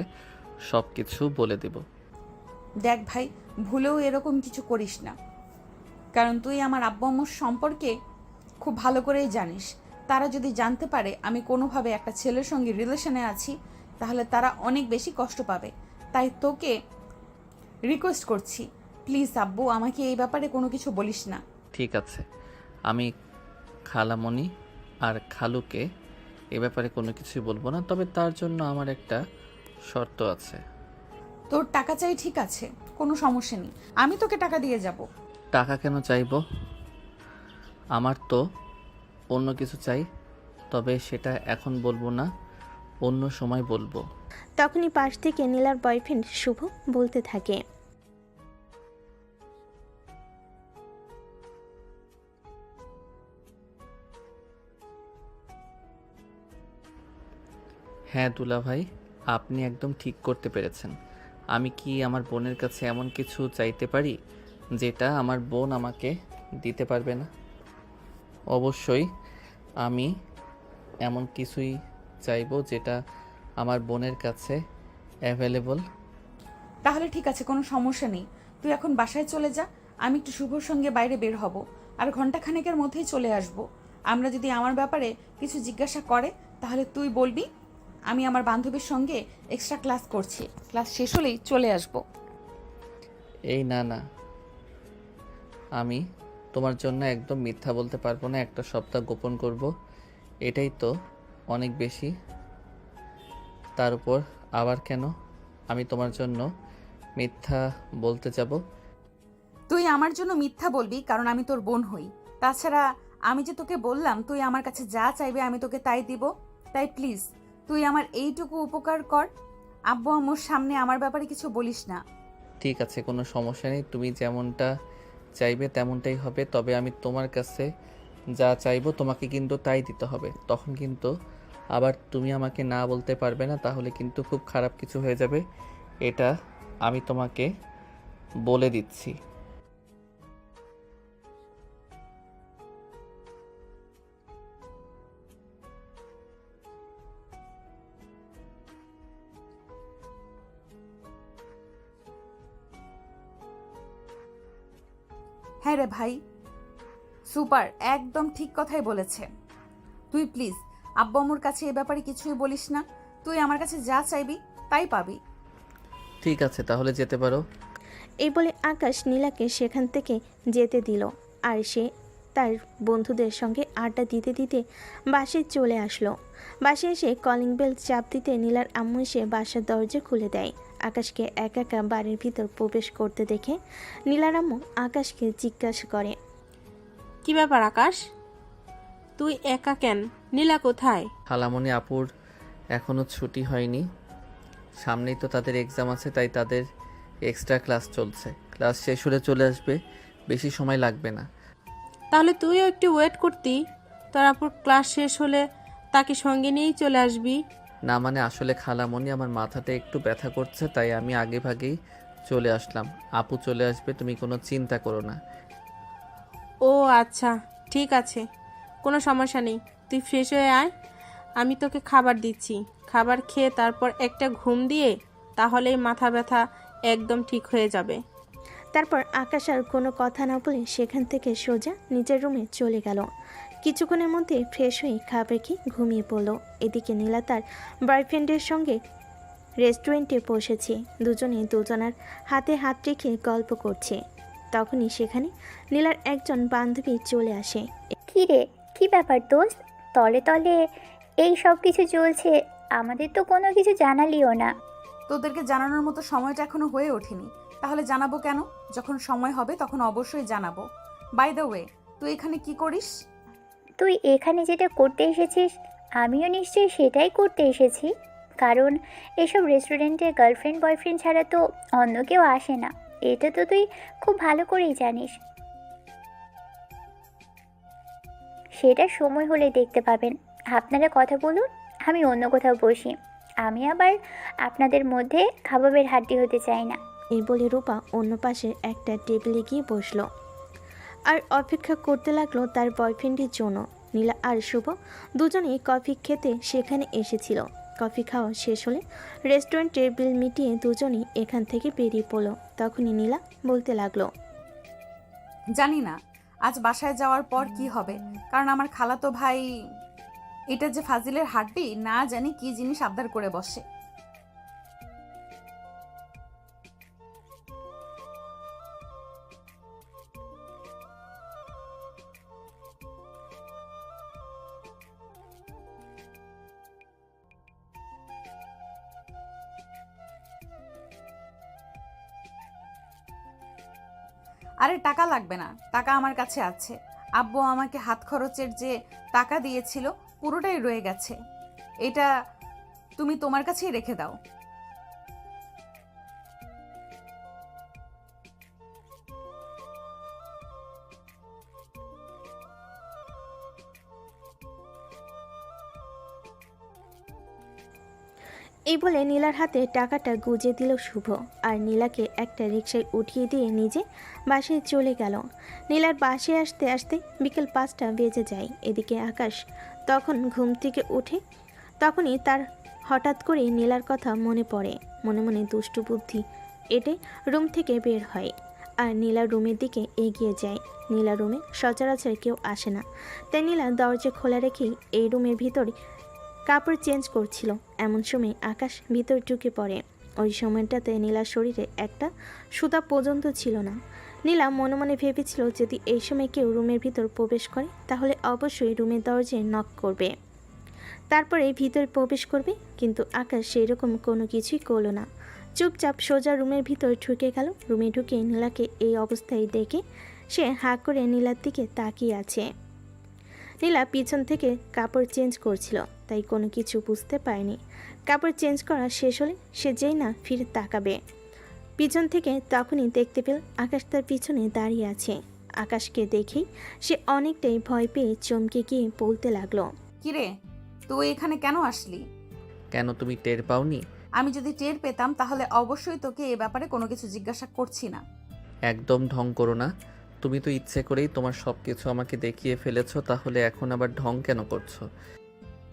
সব কিছু বলে দেব। দেখ ভাই, ভুলেও এরকম কিছু করিস না, কারণ তুই আমার আব্বু আম্মুর সম্পর্কে খুব ভালো করেই জানিস। তারা যদি জানতে পারে আমি কোনোভাবে একটা ছেলের সঙ্গে রিলেশনে আছি, তাহলে তারা অনেক বেশি কষ্ট পাবে। তাই তোকে রিকোয়েস্ট করছি, প্লিজ আব্বু, আমাকে এই ব্যাপারে কোনো কিছু বলিস না। ঠিক আছে, আমি খালামণি আর খালুকে এ ব্যাপারে কোনো কিছুই বলবো না, তবে তার জন্য আমার একটা শর্ত আছে। তোর টাকা চাই, ঠিক আছে, কোনো সমস্যা নেই, আমি তোকে টাকা দিয়ে যাব। টাকা কেন চাইবো? আমার তো অন্য কিছু চাই, তবে সেটা এখন বলবো না, অন্য সময় বলবো। তখনই পাশ থেকে নীলার বয়ফ্রেন্ড শুভ বলতে থাকে, হ্যাঁ দুলা ভাই, আপনি একদম ঠিক করতে পেরেছেন। আমি কি আমার বোনের কাছে এমন কিছু চাইতে পারি যেটা আমার বোন আমাকে দিতে পারবে না? অবশ্যই আমি এমন কিছুই চাইবো যেটা আমার বোনের কাছে অ্যাভেলেবল। তাহলে ঠিক আছে, কোনো সমস্যা নেই, তুই এখন বাসায় চলে যা। আমি একটু শুভর সঙ্গে বাইরে বের হব, আর ঘন্টাখানেকের মধ্যেই চলে আসব। আমরা যদি আমার ব্যাপারে কিছু জিজ্ঞাসা করে, তাহলে তুই বলবি আমি আমার বান্ধবীর সঙ্গে এক্সট্রা ক্লাস করছি, ক্লাস শেষ হলেই চলে আসব। এই না না, আমি তোমার জন্য একদম মিথ্যা বলতে পারবো না। একটা সপ্তাহ গোপন করব, এটাই তো অনেক বেশি। তার উপর আবার কেন আমি তোমার জন্য মিথ্যা বলতে যাব? তুই আমার জন্য মিথ্যা বলবি কারণ আমি তোর বোন হই। তাছাড়া আমি যে তোকে বললাম তুই আমার কাছে যা চাইবে আমি তোকে তাই দিব। তাই প্লিজ তুই আমার এইটুকু উপকার কর, আব্বু আম্মুর সামনে আমার ব্যাপারে কিছু বলিস না। ঠিক আছে, কোনো সমস্যা নেই, তুমি যেমনটা চাইবে তেমনটাই হবে। তবে আমি তোমার কাছে যা চাইবো তোমাকে কিন্তু তাই দিতে হবে। তখন কিন্তু আবার তুমি আমাকে না বলতে পারবে না, তাহলে কিন্তু খুব খারাপ কিছু হয়ে যাবে। এটা আমি তোমাকে বলে দিচ্ছি। হ্যাঁ রে ভাই, সুপার, একদম ঠিক কথাই বলেছে। তুই প্লিজ আব্বু আম্মুর কাছে এ ব্যাপারে কিছুই বলিস না। তুই আমার কাছে যা চাইবি তাই পাবি। ঠিক আছে, তাহলে যেতে পারো। এই বলে আকাশ নীলাকে সেখান থেকে যেতে দিল, আর সে তার বন্ধুদের সঙ্গে আড্ডা দিতে দিতে বাসে চলে আসলো। বাসে এসে কলিং বেল চাপ দিতে নীলার আম্মু এসে বাসার দরজা খুলে দেয়। আকাশকে একা একা বাড়ির ভিতর প্রবেশ করতে দেখে নীলার আম্মু আকাশকে জিজ্ঞাসা করে, কি ব্যাপার আকাশ, তুই একা কেন? নীলা কোথায়? খালামণি আপুর এখনও ছুটি হয়নি, সামনেই তো তাদের এক্সাম আছে, তাই তাদের এক্সট্রা ক্লাস চলছে। ক্লাস শেষ হলে চলে আসবে, বেশি সময় লাগবে না। তাহলে তুইও একটু ওয়েট করতি, তোর আপুর ক্লাস শেষ হলে তাকে সঙ্গে নিয়েই চলে আসবি। না মানে আসলে খালামণি আমার মাথাটা একটু ব্যথা করছে, তাই আমি আগে ভাগেই চলে আসলাম। আপু চলে আসবে, তুমি কোনো চিন্তা করো না। ও আচ্ছা, ঠিক আছে, কোনো সমস্যা নেই, তুই ফ্রেশ হয়ে আয়, আমি তোকে খাবার দিচ্ছি। খাবার খেয়ে তারপর একটা ঘুম দিয়ে তাহলেই মাথা ব্যথা একদম ঠিক হয়ে যাবে। তারপর আকাশ আর কোনো কথা না বলে সেখান থেকে সোজা নিজের রুমে চলে গেল। কিছুক্ষণের মধ্যে ফ্রেশ হয়ে খাবার খেয়ে ঘুমিয়ে পড়ল। এদিকে নীলা তার বয়ফ্রেন্ডের সঙ্গে রেস্টুরেন্টে বসেছে। দুজনে দুজনার হাতে হাত রেখে গল্প করছে। তখনই সেখানে নীলার একজন বান্ধবী চলে আসে। কী রে, কী ব্যাপার দোস্ত? তলে তলে এই সব কিছু চলছে, আমাদের তো কোনো কিছু জানালিও না। তোদেরকে জানানোর মতো সময়টা এখনো হয়ে ওঠেনি, তাহলে জানাবো কেন? যখন সময় হবে তখন অবশ্যই জানাবো। বাই দ্য ওয়ে, তুই এখানে কি করিস? তুই এখানে যেটা করতে এসেছিস আমিও নিশ্চয়ই সেটাই করতে এসেছি, কারণ এসব রেস্টুরেন্টে গার্লফ্রেন্ড বয়ফ্রেন্ড ছাড়া তো অন্য কেউ আসে না, এটা তো তুই খুব ভালো করেই জানিস। সেটা সময় হলে দেখতে পাবেন। আপনারা কথা বলুন, আমি অন্য কোথাও বসি। আমি আবার আপনাদের মধ্যে কাবাবের হাড্ডি হতে চাই না। এই বলে রূপা অন্য পাশের একটা টেবিলে গিয়ে বসলো আর অপেক্ষা করতে লাগলো তার বয়ফ্রেন্ডের জন্য। নীলা আর শুভ দুজনেই কফি খেতে সেখানে এসেছিল। কফি খাওয়া শেষ হলে রেস্টুরেন্ট টেবিল মিটিয়ে দুজনেই এখান থেকে বেরিয়ে পড়লো। তখনই নীলা বলতে লাগলো, জানি না আজ বাসায় যাওয়ার পর কি হবে, কারণ আমার খালাতো ভাই এটা যে ফাজিলের হাড্ডি না জানি কি জিনিস আবদার করে বসে। আরে টাকা লাগবে না, টাকা আমার কাছে আছে। আব্বু আমাকে হাত খরচের যে টাকা দিয়েছিল পুরোটাই রয়ে গেছে, এটা তুমি তোমার কাছেই রেখে দাও। এই বলে নীলার হাতে টাকাটা গুজে দিল শুভ আর নীলাকে একটা রিকশায় উঠিয়ে দিয়ে নিজে বাসায় চলে গেল। নীলার বাসে আসতে আসতে বিকেল 5টা বেজে যায়। এদিকে আকাশ তখন ঘুম থেকে উঠে, তখনই তার হঠাৎ করে নীলার কথা মনে পড়ে। মনে মনে দুষ্টু বুদ্ধি এটে রুম থেকে বের হয় আর নীলার রুমের দিকে এগিয়ে যায়। নীলার রুমে সচরাচর কেউ আসে না, তাই নীলা দরজা খোলা রেখেই এই রুমের ভিতরে কাপড় চেঞ্জ করছিল। এমন সময় আকাশ ভিতর ঢুকে পড়ে। ওই সময়টাতে নীলার শরীরে একটা সুতা পর্যন্ত ছিল না। নীলা মনে মনে ভেবেছিল যদি এই সময় কেউ রুমের ভিতর প্রবেশ করে তাহলে অবশ্যই রুমের দরজায় নক করবে, তারপরে ভিতরে প্রবেশ করবে। কিন্তু আকাশ সেই রকম কোনো কিছুই করলো না, চুপচাপ সোজা রুমের ভিতর ঢুকে গেল। রুমে ঢুকে নীলাকে এই অবস্থায় দেখে সে হাঁ করে নীলার দিকে তাকিয়ে আছে। নীলা পিছন থেকে কাপড় চেঞ্জ করছিল, তাই কোনো কিছু বুঝতে পারেনি। কাপড় চেঞ্জ করা শেষ হলে সে যেই না ফিরে তাকাবে পিছন থেকে, তখনই দেখতে পেল আকাশ তার পিছনে দাঁড়িয়ে আছে। আকাশকে দেখেই সে অনেকটাই ভয় পেয়ে চমকে গিয়ে বলতে লাগলো, কিরে তুই এখানে কেন আসলি? কেন, তুমি টের পাওনি? আমি যদি টের পেতাম তাহলে অবশ্যই তোকে এ ব্যাপারে কোনো কিছু জিজ্ঞাসা করছি না। একদম ঢং করো না। তুমি তো ইচ্ছে করেই তোমার সব কিছু আমাকে দেখিয়ে ফেলেছো, তাহলে এখন আবার ঢং কেন করছো?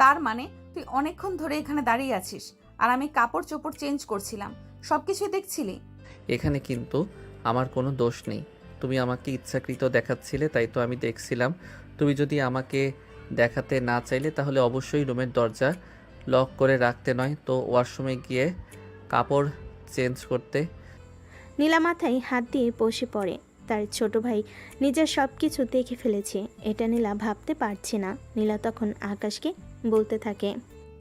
তার মানে তুই অনেকক্ষণ ধরে এখানে দাঁড়িয়ে আছিস আর আমি কাপড় চোপড় চেঞ্জ করছিলাম, সবকিছুই দেখছিলি? এখানে কিন্তু আমার কোনো দোষ নেই। তুমি আমাকে ইচ্ছাকৃত দেখাচ্ছিলে, তাই তো আমি দেখছিলাম। তুমি যদি আমাকে দেখাতে না চাইলে তাহলে অবশ্যই রুমের দরজা লক করে রাখতে, নয় তো ওয়াশরুমে গিয়ে কাপড় চেঞ্জ করতে। নীলা মাথায় হাত দিয়ে বসে পড়ে। তার ছোট ভাই নিজের সব কিছু দেখে ফেলেছে, এটা নীলা ভাবতে পারছে না। নীলা তখন আকাশকে বলতে থাকে,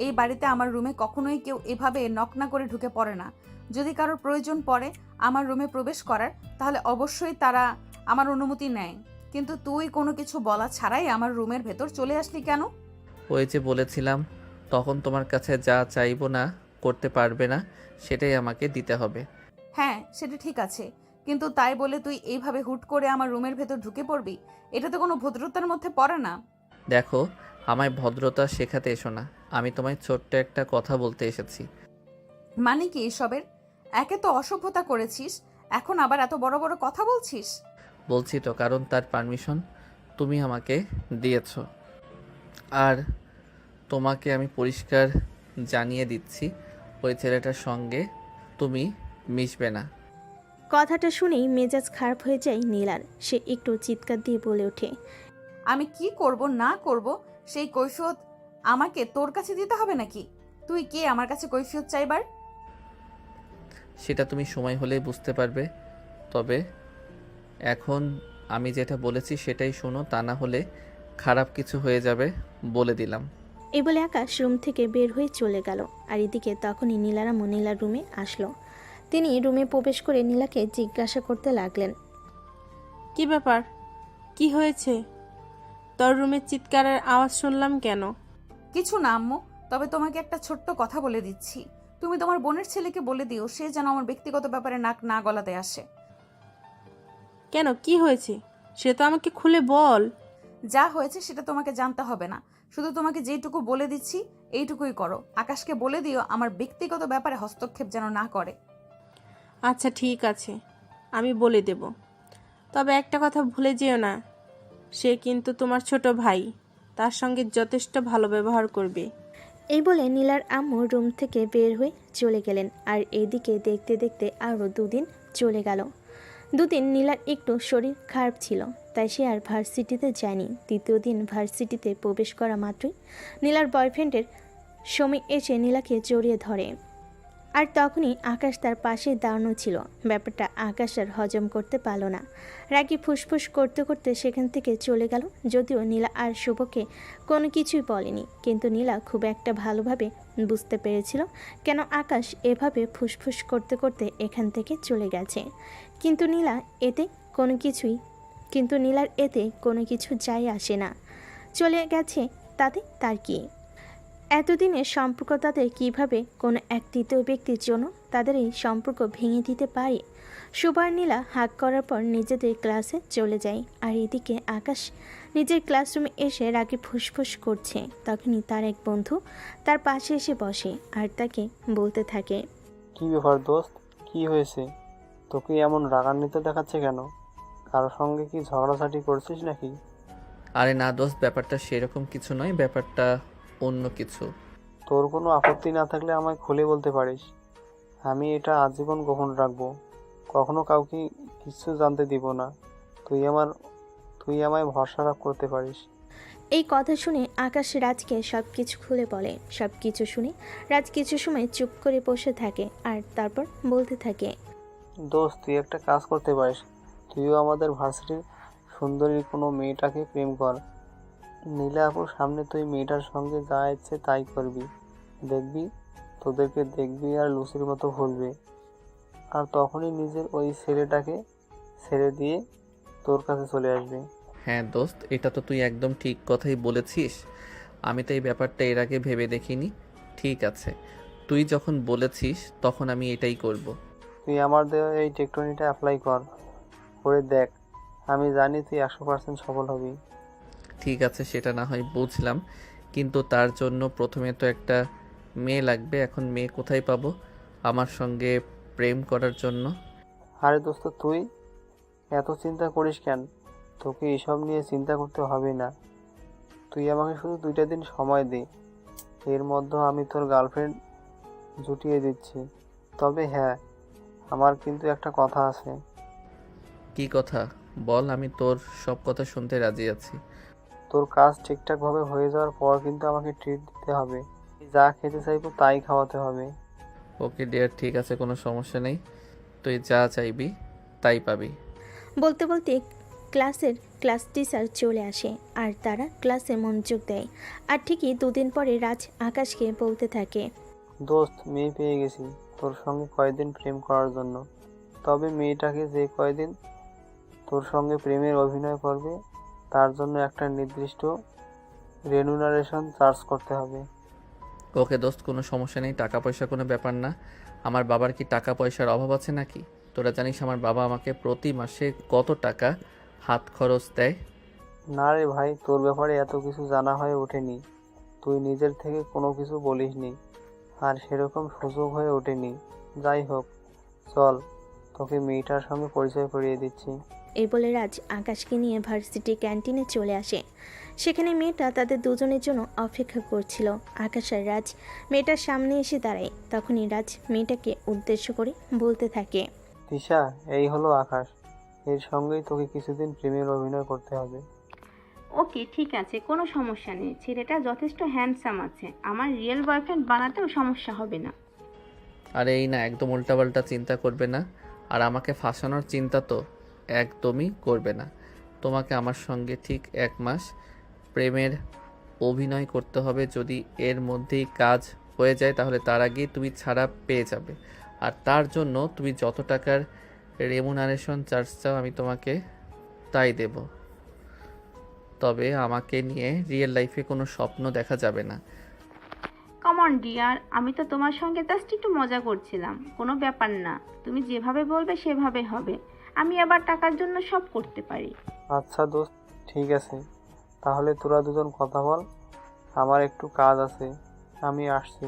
এই বাড়িতে আমার রুমে কখনোই কেউ এভাবে নক না করে ঢুকে পড়ে না। যদি কারোর প্রয়োজন পড়ে আমার রুমে প্রবেশ করার, তাহলে অবশ্যই তারা আমার অনুমতি নেয়। কিন্তু তুই কোনো কিছু বলা ছাড়াই আমার রুমের ভেতর চলে আসলি কেন? ওই যে বলেছিলাম, তখন তোমার কাছে যা চাইবো না করতে পারবে না, সেটাই আমাকে দিতে হবে। হ্যাঁ সেটা ঠিক আছে, কিন্তু তাই বলে তুই এইভাবে হুট করে আমার রুমের ভেতর ঢুকে পড়বি? এটা তো কোনো ভদ্রতার মধ্যে পড়ে না। দেখো, আমায় ভদ্রতা শেখাতে এসো না, আমি তোমায় ছোট্ট একটা কথা বলতে এসেছি। মানে কি এসবের? একে তো অসভ্যতা করেছিস, এখন আবার এত বড় বড় কথা বলছিস? বলছি তো, কারণ তার পারমিশন তুমি আমাকে দিয়েছো। আর তোমাকে আমি পরিষ্কার জানিয়ে দিচ্ছি, ওই ছেলেটার সঙ্গে তুমি মিশবে না। কথাটা শুনেই মেজাজ খারাপ হয়ে যায় নীলার। সে একটু চিৎকার দিয়ে বলে ওঠে, আমি কি করব না করব সেই কৈফিয়ত আমাকে তোর কাছে দিতে হবে নাকি? তুই কে আমার কাছে কৈফিয়ত চাইবার? সেটা তুমি সময় হলেই বুঝতে পারবে। তবে এখন আমি যেটা বলেছি সেটাই শোনো, তা না হলে খারাপ কিছু হয়ে যাবে, বলে দিলাম। এই বলে আকাশ রুম থেকে বের হয়ে চলে গেল। আর এদিকে তখনই নীলারামও নীলার রুমে আসলো। তিনি রুমে প্রবেশ করে নীলাকে জিজ্ঞাসা করতে লাগলেন, কি ব্যাপার, কি হয়েছে? তোর রুমে চিৎকারের আওয়াজ শুনলাম কেন? কিছু না আম্মু, তবে তোমাকে একটা ছোট্ট কথা বলে দিচ্ছি। তুমি তোমার বোনের ছেলেকে বলে দিও সে যেন আমার ব্যক্তিগত ব্যাপারে নাক না গলাতে আসে। কেন, কি হয়েছে সে তো আমাকে খুলে বল। যা হয়েছে সেটা তোমাকে জানতে হবে না, শুধু তোমাকে যেটুকু বলে দিচ্ছি এইটুকুই করো। আকাশকে বলে দিও আমার ব্যক্তিগত ব্যাপারে হস্তক্ষেপ যেন না করে। আচ্ছা ঠিক আছে, আমি বলে দেব। তবে একটা কথা ভুলে যেও না, সে কিন্তু তোমার ছোট ভাই, তার সঙ্গে যথেষ্ট ভালো ব্যবহার করবে। এই বলে নীলার আম্মু রুম থেকে বের হয়ে চলে গেলেন। আর এদিকে দেখতে দেখতে আরও 2 দিন চলে গেল। 2 দিন নীলার একটু শরীর খারাপ ছিল, তাই সে আর ভার্সিটিতে যায়নি। 3য় দিন ভার্সিটিতে প্রবেশ করা মাত্রই নীলার বয়ফ্রেন্ডের সময় এসে নীলাকে জড়িয়ে ধরে। আর তখনই আকাশ তার পাশে দাঁড়ানো ছিল। ব্যাপারটা আকাশ আর হজম করতে পারল না। রাগী ফুসফুস করতে করতে সেখান থেকে চলে গেল। যদিও নীলা আর শুভকে কোনো কিছুই বলেনি, কিন্তু নীলা খুব একটা ভালোভাবে বুঝতে পেরেছিল কেন আকাশ এভাবে ফুসফুস করতে করতে এখান থেকে চলে গেছে। কিন্তু নীলার এতে কোনো কিছু যায় আসে না। চলে গেছে তাতে তার কি? এতদিনের সম্পর্ক তাদের কিভাবে কোনো এক তৃতীয় ব্যক্তির জন্য তাদের এই সম্পর্ক ভেঙে দিতে পারে? সুবার নীলা হাঁক করার পর নিজেদের ক্লাসে চলে যায়। আর এদিকে আকাশ নিজের ক্লাসরুমে এসে রাগে ফুসফুস করছে। তখনই তার এক বন্ধু তার পাশে এসে বসে আর তাকে বলতে থাকে, কি ব্যাপার দোস্ত, কি হয়েছে? তোকে এমন রাগান্বিত দেখাচ্ছে কেন? কারোর সঙ্গে কি ঝগড়াঝাটি করছিস নাকি? আরে না দোস্ত, ব্যাপারটা সেরকম কিছু নয়, ব্যাপারটা অন্য কিছু। তোর কোনো আপত্তি না থাকলে আমায় খুলে বলতে পারিস। আমি এটা আজীবন গোপন রাখবো, কখনো কাউকে কিছু জানতে দিব না। তুই আমায় ভরসা করতে পারিস। এই কথা শুনে আকাশ রাজকে সব কিছু খুলে বলে। সব কিছু শুনে রাজ কিছু সময় চুপ করে বসে থাকে আর তারপর বলতে থাকে, দোস্ত, তুই একটা কাজ করতে পারিস। তুইও আমাদের ভার্সিটির সুন্দরী কোনো মেয়েটাকে প্রেম কর। নীলা আপুর সামনে তুই মেয়েটার সঙ্গে যা ইচ্ছে তাই করবি। দেখবি তোদেরকে দেখবি আর লুচির মতো ভুলবে। আর তখনই নিজের ওই ছেলেটাকে ছেড়ে দিয়ে তোর কাছে চলে আসবে। হ্যাঁ দোস্ত, এটা তো তুই একদম ঠিক কথাই বলেছিস। আমি তো এই ব্যাপারটা এর আগে ভেবে দেখিনি। ঠিক আছে, তুই যখন বলেছিস তখন আমি এটাই করব। তুই আমার দেওয়া এই টেকটনিটা অ্যাপ্লাই করে দেখ। আমি জানি তুই 100% সফল হবি। ঠিক আছে, সেটা না হয় বুঝলাম, কিন্তু তার জন্য প্রথমে তো একটা মেয়ে লাগবে। এখন মেয়ে কোথায় পাবো আমার সঙ্গে প্রেম করার জন্য? আরে দোস্ত, তুই এত চিন্তা করিস কেন? তোকে এসব নিয়ে চিন্তা করতে হবে না। তুই আমাকে শুধু 2টা দিন সময় দে, এর মধ্যে আমি তোর গার্লফ্রেন্ড জুটিয়ে দিচ্ছি। তবে হ্যাঁ, আমার কিন্তু একটা কথা আছে। কি কথা বল, আমি তোর সব কথা শুনতে রাজি আছি। তোর কাজ ঠিকঠাকভাবে হয়ে যাওয়ার পর কিন্তু আমাকে ট্রিট দিতে হবে। যা খেতে চাইবো তাই খাওয়াতে হবে। ওকে ডিয়ার, ঠিক আছে, কোনো সমস্যা নেই। তুই যা চাইবি তাই পাবি। বলতে বলতে ক্লাস টিচার চলে আসে আর তারা ক্লাসে মনোযোগ দেয়। আর ঠিকই 2 দিন পরে রাজ আকাশকে বলতে থাকে, দোস্ত, মেয়ে পেয়ে গেছি তোর সঙ্গে কয়েকদিন প্রেম করার জন্য। তবে মেয়েটাকে যে কয়দিন তোর সঙ্গে প্রেমের অভিনয় করবে তার জন্য একটা নির্দিষ্ট রেনুনারেশন চার্জ করতে হবে। ওকে দোস্ত, কোনো সমস্যা নেই, টাকা পয়সা কোনো ব্যাপার না। আমার বাবার কি টাকা পয়সার অভাব আছে নাকি? তোরা জানিস আমার বাবা আমাকে প্রতি মাসে কত টাকা হাত খরচ দেয়। না রে ভাই, তোর ব্যাপারে এত কিছু জানা হয়ে ওঠেনি। তুই নিজের থেকে কোনো কিছু বলিসনি, আর সেরকম সুযোগ হয়ে ওঠেনি। যাই হোক, চল তোকে মেয়েটার সঙ্গে পরিচয় করিয়ে দিচ্ছি। এই বলে রাজ আকাশকে নিয়ে ভার্সিটি ক্যান্টিনে চলে আসে। সেখানে মেয়েটা তাদের দুজনের জন্য অপেক্ষা করছিল। আকাশ আর রাজ মেয়েটার সামনে এসে দাঁড়ায়। তখনই রাজ মেয়েটাকে উদ্দেশ্য করে বলতে থাকে, তিশা, এই হলো আকাশ। এর সঙ্গেই তোকে কিছুদিন প্রেমের অভিনয় করতে হবে। ওকে ঠিক আছে, কোনো সমস্যা নেই। ছেলেটা যথেষ্ট হ্যান্ডসাম আছে, আমার রিয়েল বয়ফ্রেন্ড বানাতেও সমস্যা হবে না। আরে এই না, একদম উল্টাপাল্টা চিন্তা করবে না। আর আমাকে ফাঁসানোর চিন্তা তো একদমই করবে না। তোমাকে আমার সঙ্গে ঠিক 1 মাস প্রেমের অভিনয় করতে হবে। যদি এর মধ্যেই কাজ হয়ে যায় তাহলে তার আগেই তুমি ছাড়া পেয়ে যাবে। আর তার জন্য তুমি যত টাকার রেমুনারেশন চার্জ চাও আমি তোমাকে তাই দেব। তবে আমাকে নিয়ে রিয়েল লাইফে কোনো স্বপ্ন দেখা যাবে না। কমন ডিয়ার, আমি তো তোমার সঙ্গে জাস্ট একটু মজা করছিলাম, কোনো ব্যাপার না। তুমি যেভাবে বলবে সেভাবে হবে। আমি আবার টাকার জন্য সব করতে পারি। আচ্ছা দোস্ত, ঠিক আছে, তাহলে তোরা দুজন কথা বল। আমার একটু কাজ আছে, আমি আসছি।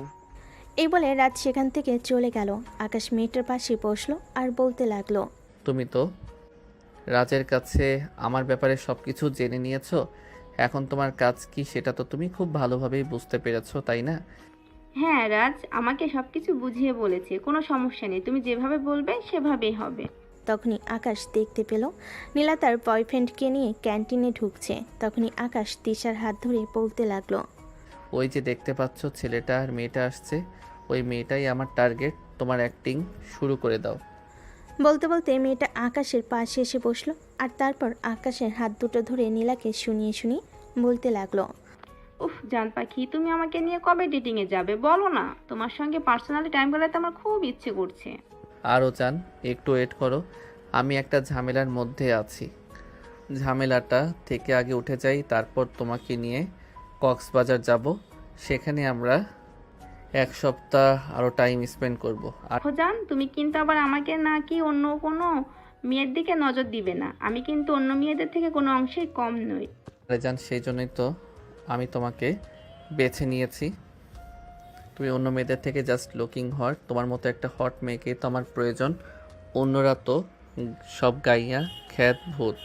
এই বলে রাত সেখান থেকে চলে গেল। আকাশ মেয়েটার পাশে বসলো আর বলতে লাগলো, তুমি তো রাজের কাছে আমার ব্যাপারে সব কিছু জেনে নিয়েছো। এখন তোমার কাজ কি সেটা তো তুমি খুব ভালোভাবেই বুঝতে পেরেছো, তাই না? হ্যাঁ রাজ আমাকে সবকিছু বুঝিয়ে বলেছে, কোনো সমস্যা নেই, তুমি যেভাবে বলবে সেভাবেই হবে। তখনই আকাশ দেখতে পেল নীলা তার বয়ফ্রেন্ডকে নিয়ে ক্যান্টিনে ঢুকছে। তখনই আকাশ তিশার হাত ধরে বলতে লাগলো, ওই যে দেখতে পাচ্ছ ছেলেটা আর মেয়েটা আসছে, ওই মেয়েটাই আমার টার্গেট। তোমার অ্যাক্টিং শুরু করে দাও। বলতে বলতে মেয়েটা আকাশের পাশে এসে বসলো আর তারপর আকাশের হাত দুটো ধরে নীলাকে শুনিয়ে শুনিয়ে বলতে লাগলো, উফ জান পাখি, তুমি আমাকে নিয়ে কবে ডেটিংয়ে যাবে বলো না, তোমার সঙ্গে পার্সোনালি টাইম কাটাতে আমার খুব ইচ্ছে করছে। আরও চান, একটু ওয়েট করো। আমি একটা ঝামেলার মধ্যে আছি, ঝামেলাটা থেকে আগে উঠে যাই, তারপর তোমাকে নিয়ে কক্সবাজার যাব। সেখানে আমরা 1 সপ্তাহ আরও টাইম স্পেন্ড করব। আর জান তুমি কিন্তু আবার আমাকে নাকি অন্য কোনো মেয়ের দিকে নজর দিবে না, আমি কিন্তু অন্য মেয়েদের থেকে কোনো অংশেই কম নই। জান, সেই জন্যই তো আমি তোমাকে বেছে নিয়েছি। তুমি অন্য মেয়েদের থেকে জাস্ট লুকিং হট, তোমার মতো একটা হট মেয়েকে তো আমার প্রয়োজন। অন্যরা তো সব গাইয়া খ্যাত ভূত।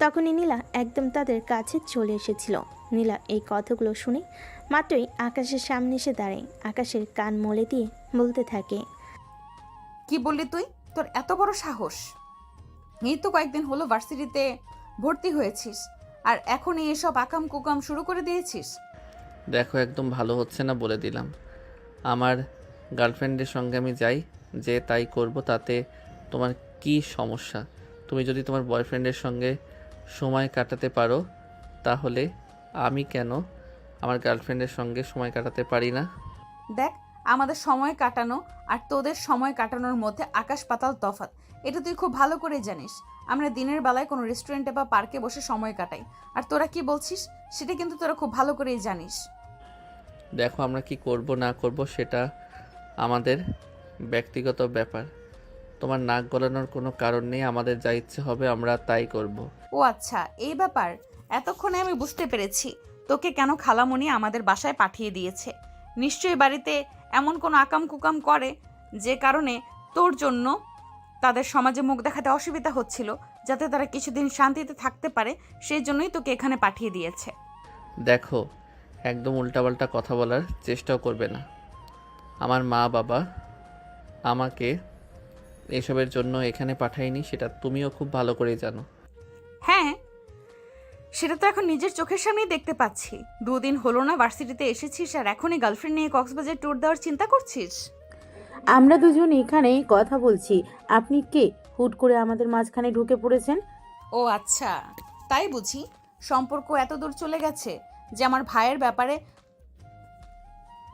তখনই নীলা একদম তাদের কাছে চলে এসেছিল। নীলা এই কথাগুলো শুনে মাত্রই আকাশের সামনে এসে দাঁড়ায়। আকাশের কান মলে দিয়ে বলতে থাকে, কি বললি তুই? তোর এত বড় সাহস! এই তো কয়েকদিন হলো ভার্সিটিতে ভর্তি হয়েছিস, আর এখনই এসব আকাম কুকাম শুরু করে দিয়েছিস। দেখো, একদম ভালো হচ্ছে না বলে দিলাম। আমার গার্লফ্রেন্ডের সঙ্গে আমি যাই, যে তাই করব, তাতে তোমার কি সমস্যা? তুমি যদি তোমার বয়ফ্রেন্ডের সঙ্গে সময় কাটাতে পারো, তাহলে আমি কেন আমার গার্লফ্রেন্ডের সঙ্গে সময় কাটাতে পারি না? দেখ, আমাদের সময় কাটানো আর তোদের সময় কাটানোর মধ্যে আকাশ পাতাল তফাৎ। এটা তুই খুব ভালো করে জানিস। আমরা দিনের বেলায় কোনো রেস্টুরেন্টে বা পার্কে বসে সময় কাটাই, আর তোরা কি বলছিস সেটা কিন্তু তোরা খুব ভালো করেই জানিস। দেখো, আমরা কি করব না করব সেটা আমাদের ব্যক্তিগত ব্যাপার। তোমার নাক গলানোর কোনো কারণ নেই, আমাদের যা ইচ্ছে হবে আমরা তাই করব। ও আচ্ছা, এই ব্যাপার। এতক্ষণে আমি বুঝতে পেরেছি তোকে কেন খালামণি আমাদের বাসায় পাঠিয়ে দিয়েছে। নিশ্চয়ই বাড়িতে এমন কোনো আকাম কুকাম করে যে কারণে তোর জন্য তাদের সমাজে মুখ দেখাতে অসুবিধা হচ্ছিল, যাতে তারা কিছুদিন শান্তিতে থাকতে পারে, সেই জন্যই তোকে এখানে পাঠিয়ে দিয়েছে। দেখো, একদম উল্টাপাল্টা কথা বলার চেষ্টাও করবে না। আমার মা বাবা আমাকে এসবের জন্য এখানে পাঠায়নি, সেটা তুমিও খুব ভালো করেই জানো। হ্যাঁ, সেটা তো এখন নিজের চোখের সামনেই দেখতে পাচ্ছি। 2 দিন হলো না ভার্সিটিতে এসেছিস, আর এখনই গার্লফ্রেন্ড নিয়ে কক্সবাজার ট্যুর দেওয়ার চিন্তা করছিস? আমরা দুজন এখানে কথা বলছি, আপনি কে? হুট করে আমাদের মাঝখানে ঢুকে পড়েছেন। ও আচ্ছা, তাই বুঝি সম্পর্ক এত দূর চলে গেছে যে আমার ভাইয়ের ব্যাপারে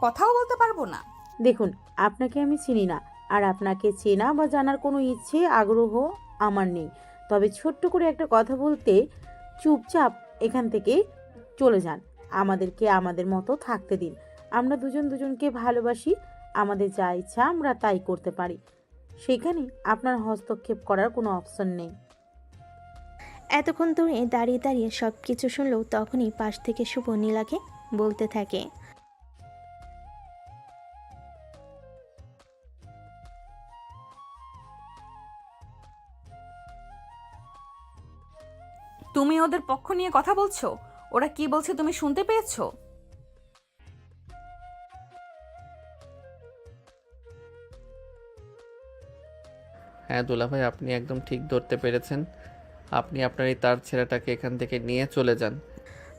কথাও বলতে পারবো না? দেখুন, আপনাকে আমি চিনি না, আর আপনাকে চেনা বা জানার কোনো ইচ্ছে আগ্রহ আমার নেই। তবে ছোট্ট করে একটা কথা বলতে, চুপচাপ এখান থেকে চলে যান। আমাদেরকে আমাদের মতো থাকতে দিন। আমরা দুজন দুজনকে ভালোবাসি, আমাদের যা ইচ্ছা আমরা তাই করতে পারি, সেখানে আপনার হস্তক্ষেপ করার কোনো অপশন নেই। এতক্ষণ ধরে দাঁড়িয়ে দাঁড়িয়ে সব কিছু শুনলেও তখনই পাশ থেকে শুভ নীলাকে বলতে থাকে, তুমি ওদের পক্ষ নিয়ে কথা বলছো? ওরা কি বলছে তুমি শুনতে পেয়েছো? হ্যাঁ দুলাভাই, আপনি একদম ঠিক ধরতে পেরেছেন। আপনি আপনার এই তার ছেলেটাকে এখান থেকে নিয়ে চলে যান।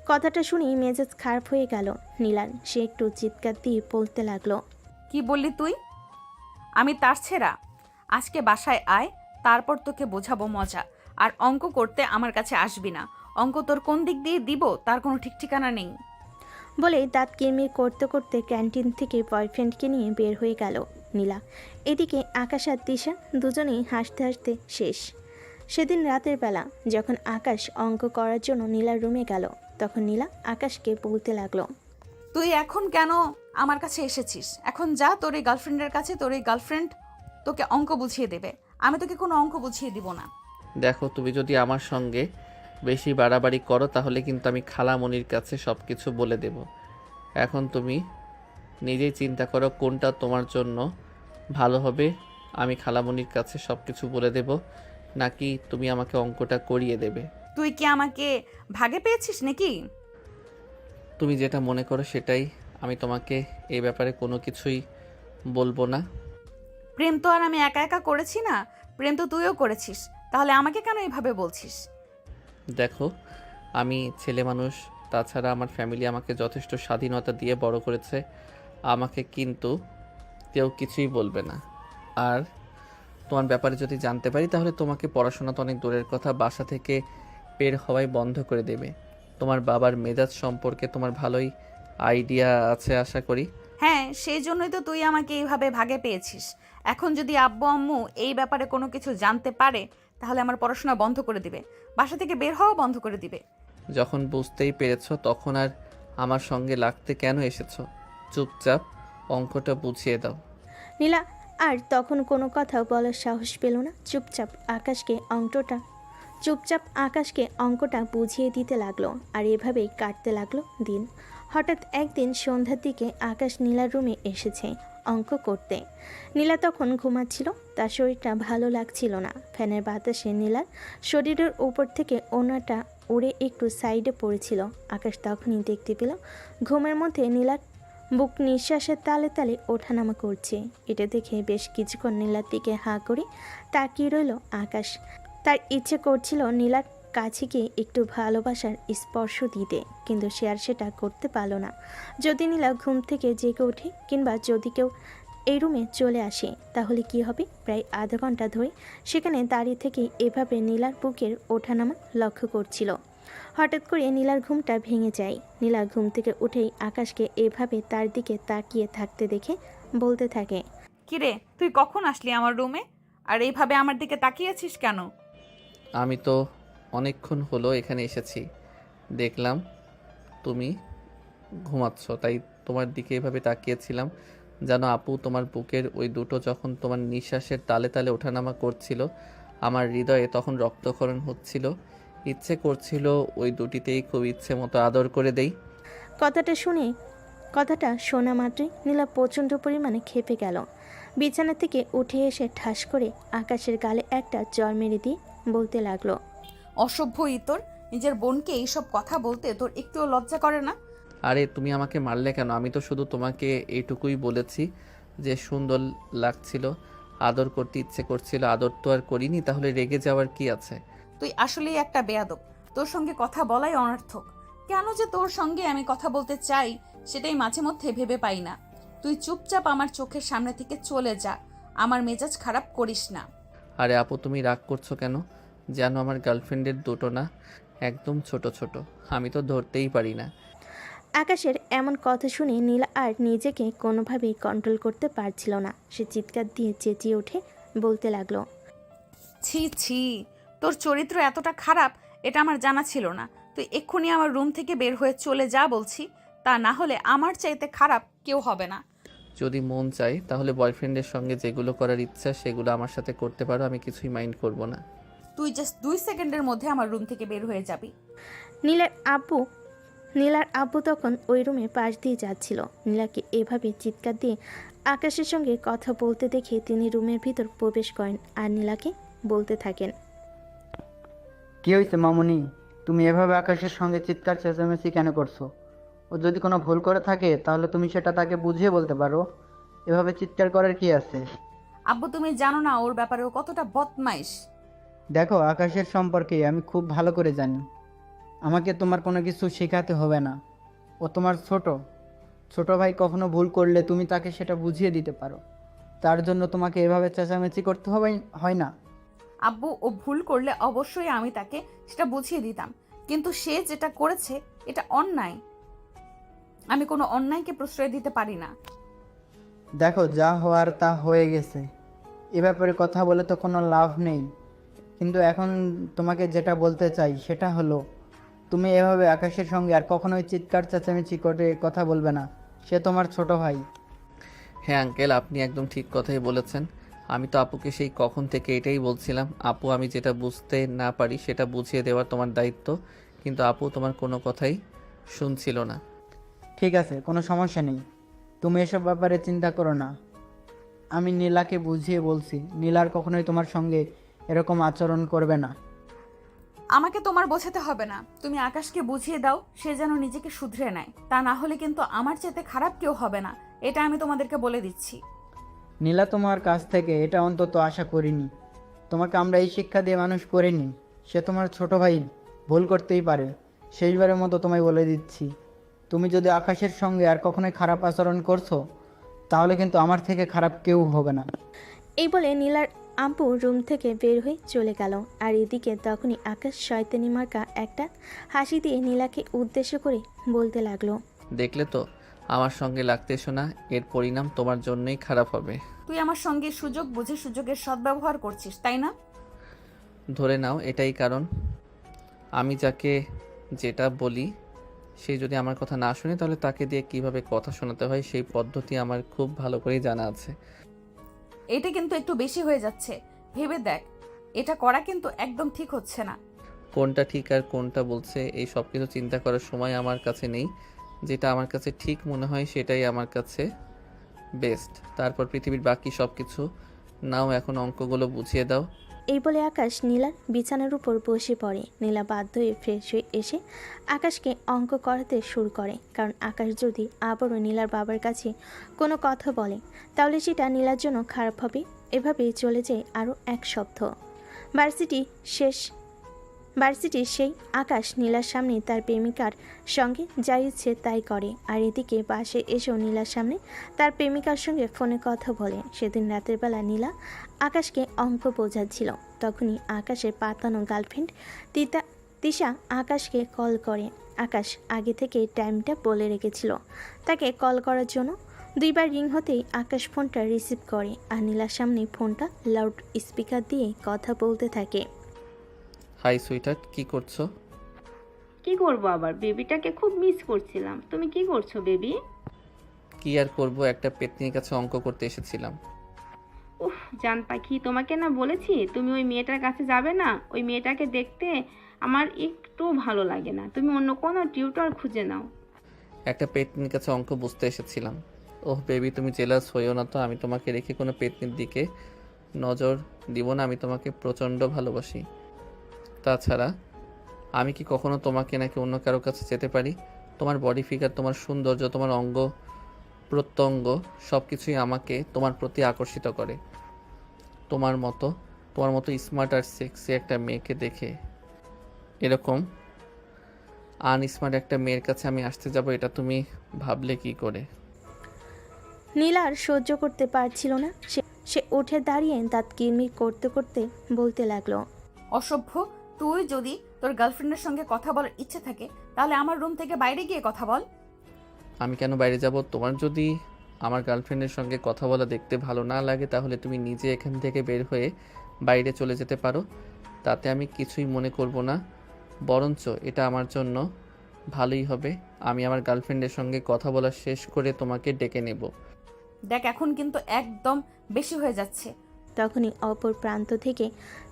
কথাটা শুনেই মেজাজ খারাপ হয়ে গেল নীলার। সে একটু চিৎকার দিয়ে বলতে লাগলো, কি বললি তুই? আমি তার ছেঁড়া? আজকে বাসায় আয়, তারপর তোকে বোঝাবো মজা। আর অঙ্ক করতে আমার কাছে আসবি না। অঙ্ক তোর কোন দিক দিয়ে দিব তার কোনো ঠিক ঠিকানা নেই। বলে দাঁত কিরমির করতে করতে ক্যান্টিন থেকে বয়ফ্রেন্ডকে নিয়ে বের হয়ে গেল নীলা। এদিকে আকাশ আর তিশা দুজনেই হাসতে হাসতে শেষ। সেদিন রাতের বেলা যখন আকাশ অঙ্ক করার জন্য নীলার রুমে গেল, তখন নীলা আকাশকে বলতে লাগলো, তুই এখন কেন আমার কাছে এসেছিস? এখন যা তোর এই গার্লফ্রেন্ডের কাছে, তোর এই গার্লফ্রেন্ড তোকে অঙ্ক বুঝিয়ে দেবে। আমি তোকে কোনো অঙ্ক বুঝিয়ে দিব না। দেখো, তুমি যদি আমার সঙ্গে বেশি বাড়াবাড়ি করো তাহলে কিন্তু আমি খালামণির কাছে সব কিছু বলে দেব। এখন তুমি নিজেই চিন্তা করো কোনটা তোমার জন্য ভালো হবে। আমি খালামণির কাছে সব কিছু বলে দেব, নাকি তুমি আমাকে অঙ্কটা করিয়ে দেবে? তুই কি আমাকে ভাগে পেয়েছিস নাকি? তুমি যেটা মনে করো সেটাই। আমি তোমাকে এই ব্যাপারে কোনো কিছুই বলবো না। প্রেম তো আর আমি একা একা করেছি না, প্রেম তো তুইও করেছিস, তাহলে আমাকে কেন এভাবে বলছিস? দেখো, আমি ছেলে মানুষ, তাছাড়া আমার ফ্যামিলি আমাকে যথেষ্ট স্বাধীনতা দিয়ে বড় করেছে। আমাকে কিন্তু কেউ কিছুই বলবে না। আর তোমার ব্যাপারে যদি জানতে পারি তাহলে তোমাকে পড়াশোনা তো অনেক দূরের কথা, বাসা থেকে বের হওয়াই বন্ধ করে দেবে। তোমার বাবার মেজাজ সম্পর্কে তোমার ভালোই আইডিয়া আছে আশা করি। হ্যাঁ, সেই জন্যই তো তুই আমাকে এইভাবে ভাগে পেয়েছিস। এখন যদি আব্বু আম্মু এই ব্যাপারে কোনো কিছু জানতে পারে তাহলে আমার পড়াশোনা বন্ধ করে দিবে, বাসা থেকে বের হওয়া বন্ধ করে দিবে। যখন বুঝতেই পেরেছো তখন আর আমার সঙ্গে লাগতে কেন এসেছো? চুপচাপ অঙ্কটা বুঝিয়ে দাও। নীলা আর তখন কোনো কথা বলার সাহস পেল না। চুপচাপ আকাশকে অঙ্কটা বুঝিয়ে দিতে লাগলো। আর এভাবেই কাটতে লাগলো দিন। হঠাৎ একদিন সন্ধ্যার দিকে আকাশ নীলার রুমে এসেছে অঙ্ক করতে। নীলা তখন ঘুমাচ্ছিল, তার শরীরটা ভালো লাগছিল না। ফ্যানের বাতাসে নীলার শরীরের উপর থেকে ওড়নাটা উড়ে একটু সাইডে পড়েছিল। আকাশ তখনই দেখতে পেল ঘুমের মধ্যে নীলার বুক নিঃশ্বাসের তালে তালে ওঠানামা করছে। এটা দেখে বেশ কিছুক্ষণ নীলার দিকে হাঁ করে তাকিয়ে রইল আকাশ। তার ইচ্ছে করছিল নীলার কাছে গিয়ে একটু ভালোবাসার স্পর্শ দিতে, কিন্তু সে আর সেটা করতে পারল না। যদি নীলা ঘুম থেকে জেগে ওঠে কিংবা যদি কেউ এই রুমে চলে আসে তাহলে কি হবে? প্রায় আধা ঘন্টা ধরে সেখানে দাঁড়িয়ে থেকে এভাবে নীলার বুকের ওঠানামা লক্ষ্য করছিল। হঠাৎ করে নীলার ঘুমটা ভেঙে যায়। নীলা ঘুম থেকে উঠেই আকাশকে এভাবে তার দিকে তাকিয়ে থাকতে দেখে বলতে থাকে, কিরে, তুই কখন আসলি আমার রুমে? আর এইভাবে আমার দিকে তাকিয়েছিস কেন? আমি তো অনেকক্ষণ হলো এখানে এসেছি, দেখলাম তুমি ঘুমাচ্ছ, তাই তোমার দিকে এভাবে তাকিয়েছিলাম। জানো আপু, তোমার বুকের ওই দুটো যখন তোমার নিঃশ্বাসের তালে তালে ওঠানামা করছিল, আমার হৃদয়ে তখন রক্তক্ষরণ হচ্ছিল। ইচ্ছে করছিল ওই দুটিতেই খুব ইচ্ছে মতো আদর করে দেই। কথাটা শোনা মাত্রই নীলা প্রচণ্ড পরিমাণে ক্ষেপে গেল। বিছানা থেকে উঠে এসে ঠাস করে আকাশের গালে একটা চড় মেরে দিয়ে বলতে লাগলো, অসভ্য ইতর, নিজের বোনকে এইসব কথা বলতে তোর একটুও লজ্জা করে না? আরে তুমি আমাকে মারলে কেন? আমি তো শুধু তোমাকে এইটুকুই বলেছি যে সুন্দর লাগছিল, আদর করতে ইচ্ছে করছিল। আদর তো আর করিনি, তাহলে রেগে যাওয়ার কি আছে? তুই আসলেই একটা বেয়াদব, তোর সঙ্গে কথা বলাই অনর্থক। কেন যে তোর সঙ্গে আমি কথা বলতে চাই সেটাই মাঝে মধ্যে ভেবে পাই না। তুই চুপচাপ আমার চোখের সামনে থেকে চলে যা, আমার মেজাজ খারাপ করিস না। আরে আপু, তুমি রাগ করছো কেন? জানো আমার গার্লফ্রেন্ডের দুটো না, একদম ছোট ছোট, আমি তো ধরতেই পারি না। আকাশের এমন কথা শুনে নীলা আর নিজেকে কোনোভাবেই কন্ট্রোল করতে পারছিল না। সে চিৎকার দিয়ে চেঁচিয়ে উঠে বলতে লাগলো, ছি ছি, তোর চরিত্র এতটা খারাপ এটা আমার জানা ছিল না। তুই এক্ষুনি আমার রুম থেকে বের হয়ে চলে যা বলছি, তা না হলে আমার চাইতে খারাপ কেউ হবে না। যদি মন চায় তাহলে বয়ফ্রেন্ডের সঙ্গে যেগুলো করার ইচ্ছা সেগুলো আমার সাথে করতে পারো, আমি কিছুই মাইন্ড করব না। তুই জাস্ট 2 সেকেন্ডের মধ্যে আমার রুম থেকে বের হয়ে যাবি। নীলার আব্বু তখন ওই রুমে পাশ দিয়ে যাচ্ছিল। নীলাকে এভাবে চিৎকার দিয়ে আকাশের সঙ্গে কথা বলতে দেখে তিনি রুমের ভিতর প্রবেশ করেন আর নীলাকে বলতে থাকেন, কি হয়েছে মামুনি? তুমি এভাবে আকাশের সঙ্গে চিৎকার চেঁচামেচি কেন করছো? ও যদি কোনো ভুল করে থাকে তাহলে তুমি সেটা তাকে বুঝিয়ে বলতে পারো। এভাবে চিৎকার করার কি আছে? আব্বু, তুমি জানো না ওর ব্যাপারে ও কতটা বদমাইশ। দেখো, আকাশের সম্পর্কে আমি খুব ভালো করে জানি। আমাকে তোমার কোনো কিছু শেখাতে হবে না। ও তোমার ছোট ভাই, কখনো ভুল করলে তুমি তাকে সেটা বুঝিয়ে দিতে পারো। তার জন্য তোমাকে এভাবে চেঁচামেচি করতে হয় না। আব্বু, ও ভুল করলে অবশ্যই আমি তাকে সেটা বুঝিয়ে দিতাম, কিন্তু সে যেটা করেছে এটা অন্যায়। আমি কোনো অন্যায়কে প্রশ্রয় দিতে পারি না। দেখো, যা হওয়ার তা হয়ে গেছে, এ ব্যাপারে কথা বলে তো কোনো লাভ নেই। কিন্তু এখন তোমাকে যেটা বলতে চাই সেটা হলো, তুমি এভাবে আকাশের সঙ্গে আর কখনোই চিৎকার চেঁচামেচি করে কথা বলবে না। সে তোমার ছোট ভাই। হ্যাঁ আঙ্কেল, আপনি একদম ঠিক কথাই বলেছেন। আমি তো আপুকে সেই কখন থেকে এটাই বলছিলাম, আপু আমি যেটা বুঝতে না পারি সেটা বুঝিয়ে দেওয়ার তোমার দায়িত্ব, কিন্তু আপু তোমার কোনো কথাই শুনছিল না। ঠিক আছে, কোনো সমস্যা নেই। তুমি এসব ব্যাপারে চিন্তা করো না। আমি নীলাকে বুঝিয়ে বলছি, নীলার কখনোই তোমার সঙ্গে এরকম আচরণ করবে না। আমাকে তোমার বোঝাতে হবে না, তুমি আকাশকে বুঝিয়ে দাও সে যেন নিজেকে শুধরে নেয়, তা না হলে কিন্তু আমার চেয়ে খারাপ কেউ হবে না, এটা আমি তোমাদেরকে বলে দিচ্ছি। নীলা তোমার কাছ থেকে এটা অন্তত আশা করিনি। তোমাকে আমরা এই শিক্ষা দিয়ে মানুষ করিনি। সে তোমার ছোট ভাই, ভুল করতেই পারে। শেষবারের মতো তোমায় বলে দিচ্ছি, তুমি যদি আকাশের সঙ্গে আর কখনোই খারাপ আচরণ করছো, তাহলে কিন্তু আমার থেকে খারাপ কেউ হবে না। এই বলে নীলার আব্বু রুম থেকে বের হয়ে চলে গেল। আর এদিকে তখনই আকাশ শয়তানি মার্কা একটা হাসি দিয়ে নীলাকে উদ্দেশ্য করে বলতে লাগলো, দেখলে তো, আমার সঙ্গে লাগতে এসো না, এর পরিণাম তোমার জন্যই খারাপ হবে। তুই আমার সঙ্গে সুযোগ বুঝে সুযোগের সদ্ব্যবহার করছিস, তাই না? ধরে নাও এটাই কারণ। আমি যাকে যেটা বলি সে যদি আমার কথা না শুনে, তাহলে তাকে দিয়ে কিভাবে কথা শোনাতে হয় সেই পদ্ধতি আমার খুব ভালো করেই জানা আছে। এটা কিন্তু একটু বেশি হয়ে যাচ্ছে, ভেবে দেখ, এটা করা কিন্তু একদম ঠিক হচ্ছে না। কোনটা ঠিক আর কোনটা বলছে এই সব কিছু চিন্তা করার সময় আমার কাছে নেই। যেটা আমার কাছে ঠিক মনে হয় সেটাই আমার কাছে বেস্ট। তারপর পৃথিবীর বাকি সব কিছু নাও, এখন অঙ্কগুলো বুঝিয়ে দাও। এই বলে আকাশ নীলার বিছানার উপর বসে পড়ে। নীলা বাধ্য হয়ে ফ্রেশ হয়ে এসে আকাশকে অঙ্ক করাতে শুরু করে, কারণ আকাশ যদি আবারও নীলার বাবার কাছে কোনো কথা বলে তাহলে সেটা নীলার জন্য খারাপ হবে। এভাবেই চলে যায় আরও এক সপ্তাহ। ভার্সিটির সেই আকাশ নীলার সামনে তার প্রেমিকার সঙ্গে যা ইচ্ছে তাই করে। আর এদিকে বাসে এসেও নীলার সামনে তার প্রেমিকার সঙ্গে ফোনে কথা বলে। সেদিন রাতের বেলা নীলা আকাশকে অঙ্ক বোঝাচ্ছিল, তখনই আকাশের পাতানো গার্লফ্রেন্ড তিশা আকাশকে কল করে। আকাশ আগে থেকে টাইমটা বলে রেখেছিল তাকে কল করার জন্য। দুইবার রিং হতেই আকাশ ফোনটা রিসিভ করে আর নীলার সামনে ফোনটা লাউড স্পিকার দিয়ে কথা বলতে থাকে। হাই সুইটহার্ট, কি করছো? কি করব আবার, বেবিটাকে খুব মিস করছিলাম। তুমি কি করছো বেবি? কি আর করব, একটা পেতনির কাছে অঙ্ক করতে এসেছিলাম। উফ জান পাখি, তোমাকে না বলেছি তুমি ওই মেয়েটার কাছে যাবে না? ওই মেয়েটাকে দেখতে আমার একটু ভালো লাগে না, তুমি অন্য কোনো টিউটর খুঁজে নাও। একটা পেতনির কাছে অঙ্ক বুঝতে এসেছিলাম। ওহ বেবি, তুমি জেলাস হইও না তো, আমি তোমাকে রেখে কোনো পেতনির দিকে নজর দিব না। আমি তোমাকে প্রচণ্ড ভালোবাসি। তাছাড়া আমি কি কখনো তোমাকে নাকি অন্য কারো কাছে যেতে পারি? তোমার বডি ফিগার, তোমার সৌন্দর্য, তোমার অঙ্গ প্রত্যঙ্গ সব কিছুই আমাকে তোমার প্রতি আকর্ষিত করে। তোমার মতো স্মার্ট আর সেক্সি একটা মেয়েকে দেখে এরকম আনস্মার্ট একটা মেয়ের কাছে আমি আসতে যাব, এটা তুমি ভাবলে কি করে? নীলা আর সহ্য করতে পারছিল না। সে উঠে দাঁড়িয়ে দাঁত কিরমির করতে করতে বলতে লাগলো, অসভ্য, তুই যদি তোর গার্লফ্রেন্ডের সঙ্গে কথা বলার ইচ্ছে থাকে তাহলে আমার রুম থেকে বাইরে গিয়ে কথা বল। আমি কেন বাইরে যাব? তোমার যদি আমার গার্লফ্রেন্ডের সঙ্গে কথা বলা দেখতে ভালো না লাগে তাহলে তুমি নিজে এখান থেকে বের হয়ে বাইরে চলে যেতে পারো, তাতে আমি কিছুই মনে করব না। বরঞ্চ এটা আমার জন্য ভালোই হবে। আমি আমার গার্লফ্রেন্ডের সঙ্গে কথা বলা শেষ করে তোমাকে ডেকে নেব। দেখ, এখন কিন্তু একদম বেশি হয়ে যাচ্ছে। তখনই অপর প্রান্ত থেকে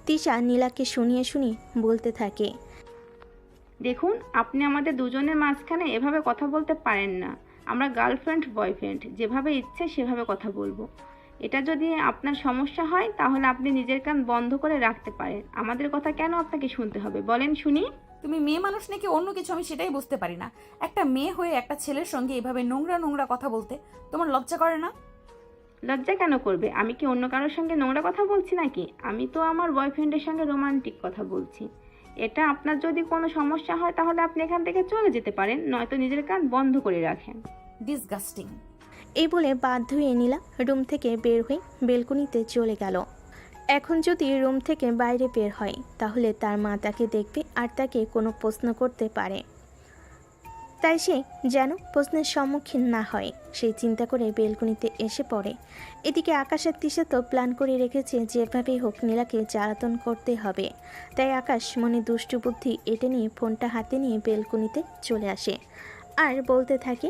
তিশা নীলাকে শুনিয়ে বলতে থাকে, দেখুন, আপনি আমাদের দুজনের মাঝখানে এভাবে কথা বলতে পারেন না। আমরা গার্লফ্রেন্ড বয়ফ্রেন্ড, যেভাবে ইচ্ছে সেভাবে কথা বলবো। এটা যদি আপনার সমস্যা হয় তাহলে আপনি নিজের কান বন্ধ করে রাখতে পারেন। আমাদের কথা কেন আপনাকে শুনতে হবে বলেন শুনি? তুমি মেয়ে মানুষ নাকি অন্য কিছু আমি সেটাই বুঝতে পারি না। একটা মেয়ে হয়ে একটা ছেলের সঙ্গে এভাবে নোংরা নোংরা কথা বলতে তোমার লজ্জা করে না? লজ্জা কেন করবে? আমি কি অন্য কারোর সঙ্গে নোংরা কথা বলছি নাকি? আমি তো আমার বয়ফ্রেন্ডের সঙ্গে রোমান্টিক কথা বলছি। এটা আপনার যদি কোনো সমস্যা হয় তাহলে আপনি এখান থেকে চলে যেতে পারেন, নয়তো নিজের কান বন্ধ করে রাখেন। ডিসগাস্টিং। এই বলে বাধ্য হয়ে নীলা রুম থেকে বের হয়ে বেলকনিতে চলে গেল। এখন যদি রুম থেকে বাইরে বের হয় তাহলে তার মা তাকে দেখবে আর তাকে কোনো প্রশ্ন করতে পারে, তাই সে যেন প্রশ্নের সম্মুখীন না হয় সেই চিন্তা করে বেলকনিতে এসে পড়ে। এদিকে আকাশের তিশা তো প্ল্যান করে রেখেছে যেভাবেই হোক নীলাকে জ্বালাতন করতে হবে। তাই আকাশ মনে দুষ্টু বুদ্ধি এঁটে নিয়ে ফোনটা হাতে নিয়ে বেলকনিতে চলে আসে আর বলতে থাকে,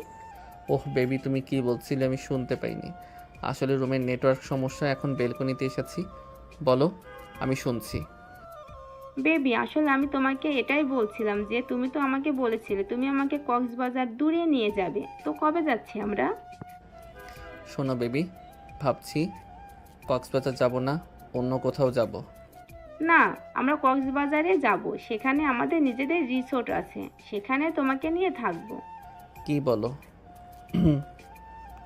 ওহ বেবি, তুমি কি বলছিলে আমি শুনতে পাইনি। আসলে রুমের নেটওয়ার্ক সমস্যা, এখন বেলকনিতে এসেছি। বলো, আমি শুনছি। বেবি, আসলে আমি তোমাকে এটাই বলছিলাম যে তুমি তো আমাকে বলেছিলে তুমি আমাকে কক্সবাজার দূরে নিয়ে যাবে, তো কবে যাচ্ছি আমরা? শোনো বেবি, ভাবছি কক্সবাজার যাব না, অন্য কোথাও যাব। না, আমরা কক্সবাজারে যাব, সেখানে আমাদের নিজেদের রিসোর্ট আছে, সেখানে তোমাকে নিয়ে থাকবো। কি বলো?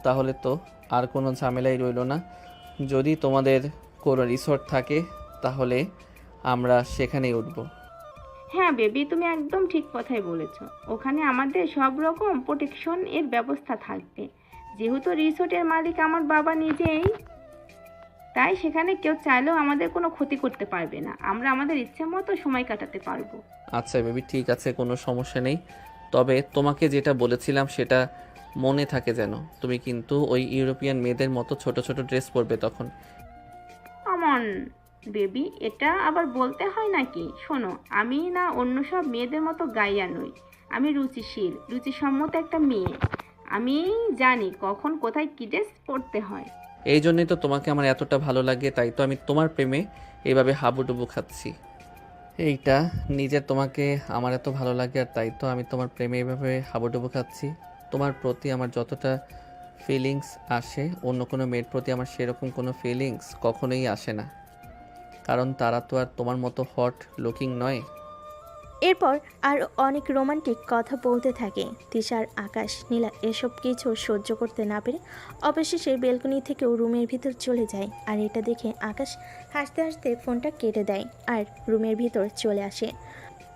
তাহলে তো আর কোনো ঝামেলাই রইলো না। যদি তোমাদের কোনো রিসোর্ট থাকে তাহলে আমরা সেখানেই উঠব। হ্যাঁ বেবি, তুমি একদম ঠিক কথাই বলেছো। ওখানে আমাদের সব রকম প্রোটেকশন এর ব্যবস্থা থাকবে। যেহেতু রিসোর্টের মালিক আমার বাবা নিজেই, তাই সেখানে কেউ চাইলেও আমাদের কোনো ক্ষতি করতে পারবে না। আমরা আমাদের ইচ্ছে মতো সময় কাটাতে পারবো। আচ্ছা বেবি, ঠিক আছে, কোনো সমস্যা নেই। তবে তোমাকে যেটা বলেছিলাম সেটা মনে থাকে যেন। তুমি কিন্তু ওই ইউরোপিয়ান মেয়েদের মতো ছোট ছোট ড্রেস পরবে তখন। অমন বেবি, এটা আবার বলতে হয় নাকি? শোনো, আমি না অন্য সব মেয়েদের মতো গাইয়া নই। আমি রুচিশীল, রুচিসম্মত একটা মেয়ে। আমি জানি কখন কোথায় কী ড্রেস পরতে হয়। এই জন্যই তো তোমাকে আমার এতটা ভালো লাগে, তাই তো আমি তোমার প্রেমে এইভাবে হাবুডুবু খাচ্ছি। এইটা নিজের তোমাকে আমার এত ভালো লাগে, আর তাই তো আমি তোমার প্রেমে এইভাবে হাবুডুবু খাচ্ছি। তোমার প্রতি আমার যতটা ফিলিংস আসে, অন্য কোনো মেয়ের প্রতি আমার সেরকম কোনো ফিলিংস কখনোই আসে না, কারণ তারা তো আর তোমার মতো হট লুকিং নয়। এরপর আরও অনেক রোমান্টিক কথা বলতে থাকে তিশার। আকাশ নীলা এসব কিছু সহ্য করতে না পেরে অবশেষে বেলকনি থেকেও রুমের ভিতর চলে যায়। আর এটা দেখে আকাশ হাসতে হাসতে ফোনটা কেটে দেয় আর রুমের ভিতর চলে আসে।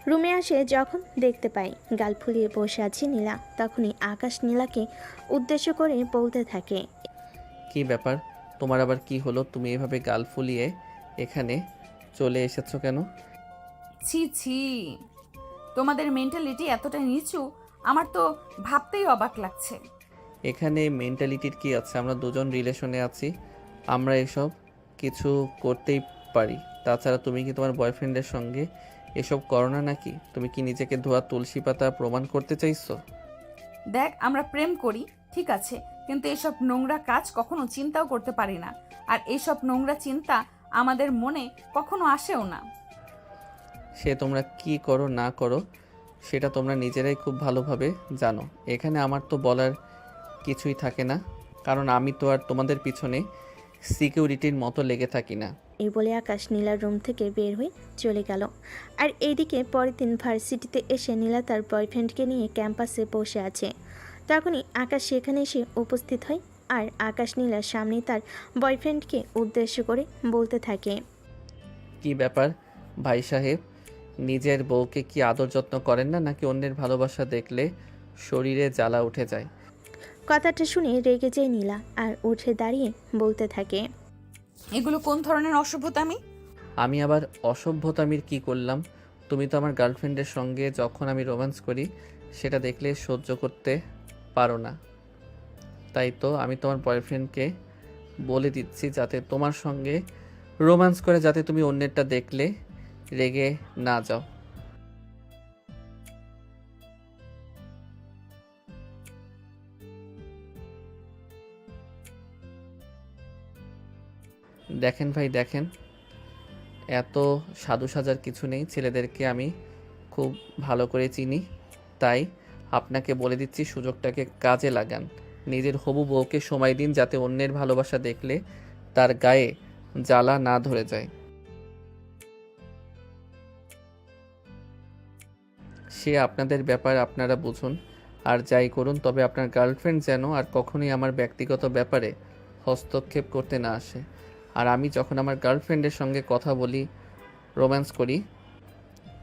রুমে আসে যখন দেখতে পাই গাল ফুলিয়ে বসে আছে নীলা, তখনই আকাশ নীলাকে উদ্দেশ্য করে বলতে থাকে, কি ব্যাপার, তোমার আবার কি হলো? তুমি এভাবে গাল ফুলিয়ে এখানে চলে এসেছো কেন? ছি ছি, তোমাদের মেন্টালিটি এতটা নিচু, আমার তো ভাবতেই অবাক লাগছে। এখানে মেন্টালিটির কি আছে? আমরা দুজন রিলেশনে আছি, আমরা এসব কিছু করতেই পারি। তাছাড়া তুমি কি তোমার বয়ফ্রেন্ডের সঙ্গে এসব করো না নাকি? তুমি কি নিজেকে ধোয়া তুলসী পাতা প্রমাণ করতে চাইছো? দেখ, আমরা প্রেম করি ঠিক আছে, কিন্তু এসব নোংরা কাজ কখনো চিন্তাও করতে পারি না। আর এসব নোংরা চিন্তা আমাদের মনে কখনো আসেও না। সে তোমরা কি করো না করো সেটা তোমরা নিজেরাই খুব ভালোভাবে জানো। এখানে আমার তো বলার কিছুই থাকে না, কারণ আমি তো আর তোমাদের পিছনে সিকিউরিটির মতো লেগে থাকি না। এই বলে আকাশ নীলার রুম থেকে বের হয়ে চলে গেল। আর এইদিকে পরের দিন ভার্সিটিতে এসে নীলা তার বয়ফ্রেন্ডকে নিয়ে ক্যাম্পাসে বসে আছে। তখনই আকাশ সেখানে এসে উপস্থিত হয় আর আকাশ নীলার সামনে তার বয়ফ্রেন্ডকে উদ্দেশ্য করে বলতে থাকে, কি ব্যাপার ভাই সাহেব, নিজের বউকে কি আদর যত্ন করেন না, নাকি অন্যের ভালোবাসা দেখলে শরীরে জ্বালা উঠে যায়? কথাটা শুনে রেগে যায় নীলা আর উঠে দাঁড়িয়ে বলতে থাকে, এগুলো কোন ধরনের অসভ্যতামি? আমি আবার অসভ্যতামির কি করলাম? তুমি তো আমার গার্লফ্রেন্ডের সঙ্গে যখন আমি রোম্যান্স করি সেটা দেখলে সহ্য করতে পারো না। তাই তো আমি তোমার বয়ফ্রেন্ডকে বলে দিচ্ছি যাতে তোমার সঙ্গে রোম্যান্স করে, যাতে তুমি অন্যেরটা দেখলে রেগে না যাও। দেখেন ভাই দেখেন, এত সাধু সাজার কিছু নেই। ছেলেদেরকে আমি খুব ভালো করে চিনি, তাই আপনাকে বলে দিচ্ছি সুযোগটাকে কাজে লাগান। নিজের হবু বউকে সময় দিন, যাতে অন্যের ভালোবাসা দেখলে তার গায়ে জ্বালা না ধরে যায়। সে আপনাদের ব্যাপার, আপনারা বুঝুন আর যাই করুন, তবে আপনার গার্লফ্রেন্ড যেন আর কখনোই আমার ব্যক্তিগত ব্যাপারে হস্তক্ষেপ করতে না আসে। আর আমি যখন আমার গার্লফ্রেন্ডের সঙ্গে কথা বলি, রোম্যান্স করি,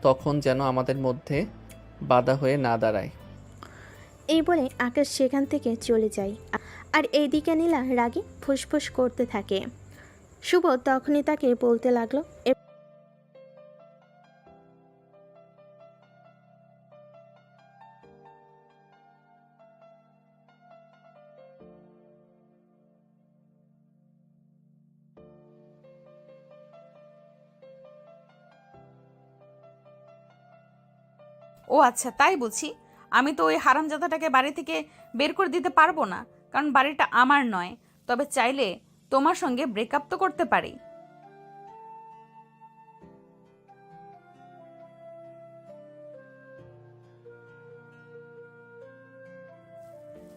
তখন যেন আমাদের মধ্যে বাধা হয়ে না দাঁড়ায়। এই বলে আকাশ সেখান থেকে চলে যায়। আর এইদিকে নীলা রাগে ফুসফুস করতে থাকে। শুভ তখনই তাকে বলতে লাগলো, ও আচ্ছা, তাই বুঝি। আমি তো ওই হারামজাদাটাকে বাড়ি থেকে বের করে দিতে পারবো না, কারণ বাড়িটা আমার নয়। তবে চাইলে তোমার সঙ্গে ব্রেকআপ তো করতে পারি।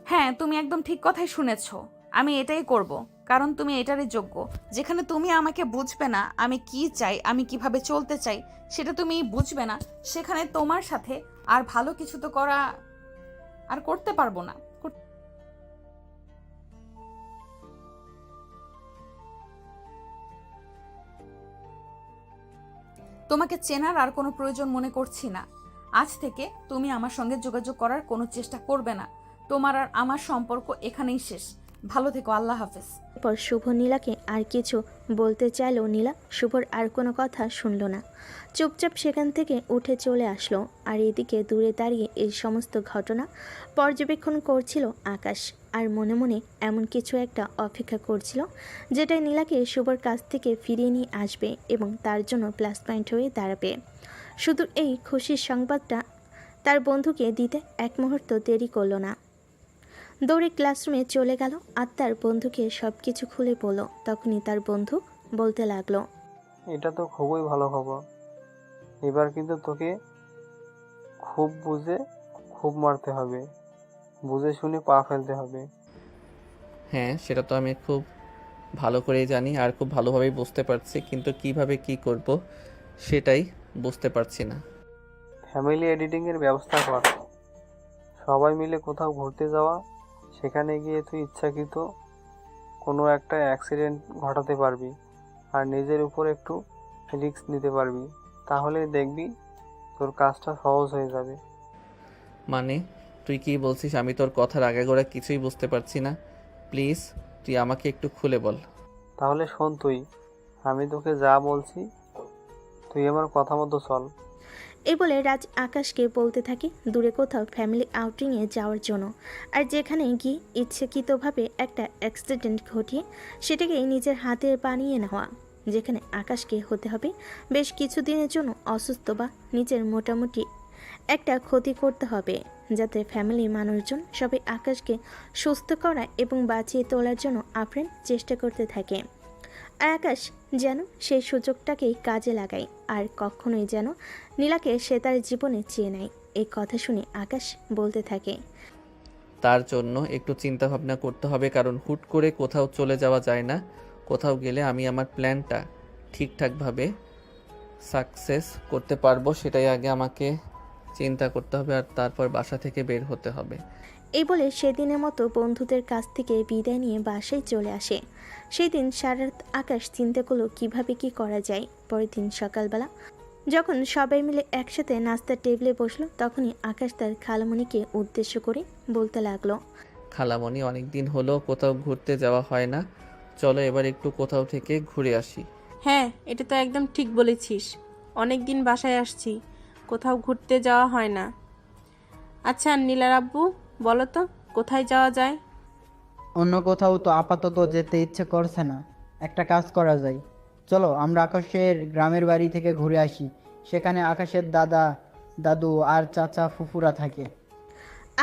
হ্যাঁ, তুমি একদম ঠিক কথাই শুনেছ। আমি এটাই করব, কারণ তুমি এটারই যোগ্য। যেখানে তুমি আমাকে বুঝবে না আমি কি চাই, আমি কিভাবে চলতে চাই সেটা তুমি বুঝবে না, সেখানে তোমার সাথে আর ভালো কিছু তো করা আর করতে পারবো না। তোমাকে চেনার আর কোনো প্রয়োজন মনে করছি না। আজ থেকে তুমি আমার সঙ্গে যোগাযোগ করার কোনো চেষ্টা করবে না। তোমার আর আমার সম্পর্ক এখানেই শেষ। ভালো থেকো, আল্লাহ হাফেজ। এরপর শুভ নীলাকে আর কিছু বলতে চাইলেও নীলা শুভর আর কোনো কথা শুনল না। চুপচাপ সেখান থেকে উঠে চলে আসলো। আর এদিকে দূরে দাঁড়িয়ে এই সমস্ত ঘটনা পর্যবেক্ষণ করছিল আকাশ, আর মনে মনে এমন কিছু একটা অপেক্ষা করছিল যেটাই নীলাকে শুভর কাছ থেকে ফিরিয়ে নিয়ে আসবে এবং তার জন্য প্লাস পয়েন্ট হয়ে দাঁড়াবে। শুধু এই খুশির সংবাদটা তার বন্ধুকে দিতে এক মুহূর্ত দেরি করলো না। দৌড়ে ক্লাসরুমে চলে গেল আর তার বন্ধুকে সব কিছু খুলে বলল। তখনই তার বন্ধু বলতে লাগলো, এটা তো খুবই ভালো খবর। এবার কিন্তু তোকে খুব মারতে হবে, বুঝে শুনে পা ফেলতে হবে। হ্যাঁ, সেটা তো আমি খুব ভালো করেই জানি আর খুব ভালোভাবেই বুঝতে পারছি, কিন্তু কিভাবে কি করব সেটাই বুঝতে পারছি না। ফ্যামিলি এডিটিংয়ের ব্যবস্থা কর, সবাই মিলে কোথাও ঘুরতে যাওয়া, সেখানে গিয়ে তুই ইচ্ছাকৃত কোনো একটা অ্যাক্সিডেন্ট ঘটাতে পারবি আর নিজের উপর একটু রিস্ক নিতে পারবি, তাহলেই দেখবি তোর কাজটা সহজ হয়ে যাবে। মানে তুই কি বলছিস? আমি তোর কথার আগাগোড়া কিছুই বুঝতে পারছি না। প্লিজ তুই আমাকে একটু খুলে বল। তাহলে শোন, আমি তোকে যা বলছি তুই আমার কথা মতো চল। এই বলে রাজ আকাশকে বলতে থাকে দূরে কোথাও ফ্যামিলি আউটিংয়ে যাওয়ার জন্য। আর যেখানে গিয়ে ইচ্ছাকৃতভাবে একটা অ্যাক্সিডেন্ট ঘটিয়ে সেটাকে নিজের হাতে বানিয়ে নেওয়া, যেখানে আকাশকে হতে হবে বেশ কিছুদিনের জন্য অসুস্থ বা নিজের মোটামুটি একটা ক্ষতি করতে হবে, যাতে ফ্যামিলির মানুষজন সবাই আকাশকে সুস্থ করা এবং বাঁচিয়ে তোলার জন্য আপ্রাণ চেষ্টা করতে থাকে। আর আকাশ যেন সেই সুযোগটাকেই কাজে লাগায় আর কখনোই যেন নীলাকে সে তার জীবনে চেয়ে নেয়। এই কথা শুনে আকাশ বলতে থাকে, তার জন্য একটু চিন্তা ভাবনা করতে হবে, কারণ হুট করে কোথাও চলে যাওয়া যায় না। কোথাও গেলে আমি আমার প্ল্যানটা ঠিকঠাকভাবে সাকসেস করতে পারবো, সেটাই আগে আমাকে চিন্তা করতে হবে আর তারপর বাসা থেকে বের হতে হবে। এই বলে সেদিনের মতো বন্ধুদের কাছ থেকে বিদায় নিয়ে বাসায় চলে আসে। সেই দিন সারা রাত আকাশ চিন্তা করলো কিভাবে কি করা যায়। পরের দিন সকালবেলা যখন সবাই মিলে একসাথে নাস্তার টেবিলে বসলো, তখনই আকাশ তার খালামণিকে উদ্দেশ্য করে বলতে লাগলো, খালামণি, অনেক দিন হলো কোথাও ঘুরতে যাওয়া হয় না, চলো এবার একটু কোথাও থেকে ঘুরে আসি। হ্যাঁ, এটা তো একদম ঠিক বলেছিস। অনেক দিন বাসায় আসছি, কোথাও ঘুরতে যাওয়া হয় না। আচ্ছা নীলার আব্বু, বলো তো কোথায় যাওয়া যায়? অন্য কোথাও তো আপাতত যেতে ইচ্ছে করছে না। একটা কাজ করা যায়, চলো আমরা আকাশের গ্রামের বাড়ি থেকে ঘুরে আসি। সেখানে আকাশের দাদা দাদু আর চাচা ফুফুরা থাকে।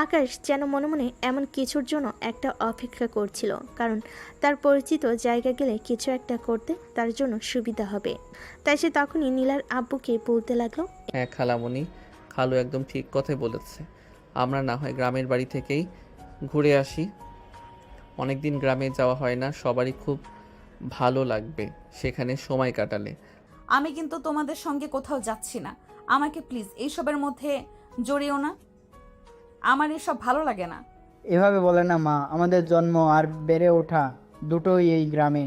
আকাশ যেন মনে মনে এমন কিছুর জন্য একটা অপেক্ষা করছিল, কারণ তার পরিচিত জায়গা গেলে কিছু একটা করতে তার জন্য সুবিধা হবে। তাই সে তখনই নীলার আব্বুকে বলতে লাগলো, হ্যাঁ খালামণি, খালু একদম ঠিক কথাই বলেছে। আমরা না হয় গ্রামের বাড়ি থেকেই ঘুরে আসি। অনেক দিন গ্রামে যাওয়া হয় না, সবারই খুব ভালো লাগবে সেখানে সময় কাটালে। আমি কিন্তু তোমাদের সঙ্গে কোথাও যাচ্ছি না। আমাকে প্লিজ এইসবের মধ্যে জড়িও না, আমার এসব ভালো লাগে না। এভাবে বলে না মা, আমাদের জন্ম আর বেড়ে ওঠা দুটোই এই গ্রামে।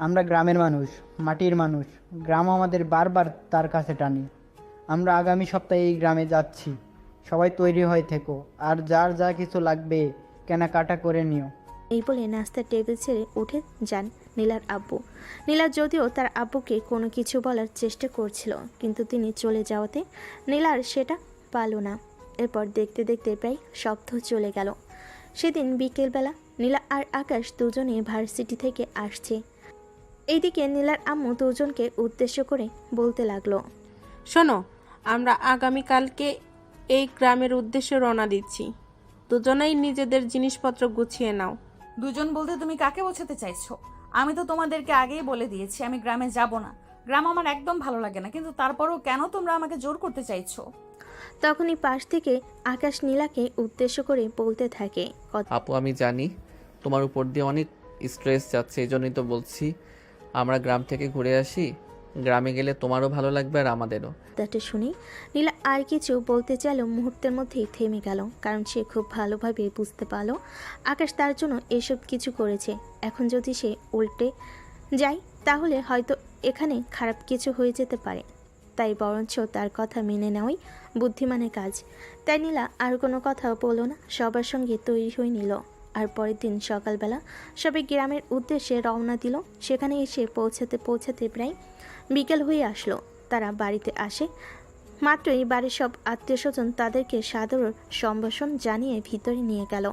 আমরা গ্রামের মানুষ, মাটির মানুষ। গ্রাম আমাদের বারবার তার কাছে টানি। আমরা আগামী সপ্তাহে এই গ্রামে যাচ্ছি, সবাই তৈরি হয়ে থেকো, আর যার যা কিছু লাগবে কেনাকাটা করে নিও। এই বলে নাস্তার টেবিল ছেড়ে উঠে যান নীলার আব্বু। নীলা যদিও তার আব্বুকে কোনো কিছু বলার চেষ্টা করছিল, কিন্তু তিনি চলে যাওয়াতে নীলার সেটা পারল না। এরপর দেখতে দেখতে প্রায় সপ্তাহ চলে গেল। সেদিন বিকেলবেলা নীলা আর আকাশ দুজনে ভার্সিটি থেকে আসছে। এইদিকে নীলার আম্মু দুজনকে উদ্দেশ্য করে বলতে লাগলো, শোনো, আমরা আগামীকালকে এই গ্রামের উদ্দেশ্যে রওনা দিচ্ছি। দুজনেই নিজেদের জিনিসপত্র গুছিয়ে নাও। দুজন বলতে তুমি কাকে বোঝাতে চাইছো? আমি তো তোমাদেরকে আগেই বলে দিয়েছি আমি গ্রামে যাব না। গ্রাম আমার একদম ভালো লাগে না, কিন্তু তারপরেও কেন তোমরা আমাকে জোর করতে চাইছো? তখনই পাশ থেকে আকাশ নীলাকে উদ্দেশ্য করে বলতে থাকে, আপু, আমি জানি তোমার উপর দিয়ে অনেক স্ট্রেস যাচ্ছে, এই জন্যই তো বলছি আমরা গ্রাম থেকে ঘুরে আসি। গ্রামে গেলে তোমারও ভালো লাগবে আর আমাদেরও। কথাটা শুনে নীলা আর কিছু বলতে চাইলেও মুহূর্তের মধ্যেই থেমে গেল, কারণ সে খুব ভালোভাবে বুঝতে পারল আকাশ তার জন্য এসব কিছু করেছে। এখন যদি সে উল্টে যায় তাহলে হয়তো এখানে খারাপ কিছু হয়ে যেতে পারে, তাই বরঞ্চ তার কথা মেনে নেওয়াই বুদ্ধিমানের কাজ। তাই নীলা আর কোনো কথা বলল না, সবার সঙ্গে তৈরি হয়ে নিল। আর পরের দিন সকালবেলা সবাই গ্রামের উদ্দেশ্যে রওনা দিল। সেখানে এসে পৌঁছাতে প্রায় বিকেল হয়ে আসলো। তারা বাড়িতে আসে মাত্রই বাড়ির সব আত্মীয় স্বজন তাদেরকে সাদর সম্ভাষণ জানিয়ে ভিতরে নিয়ে গেল।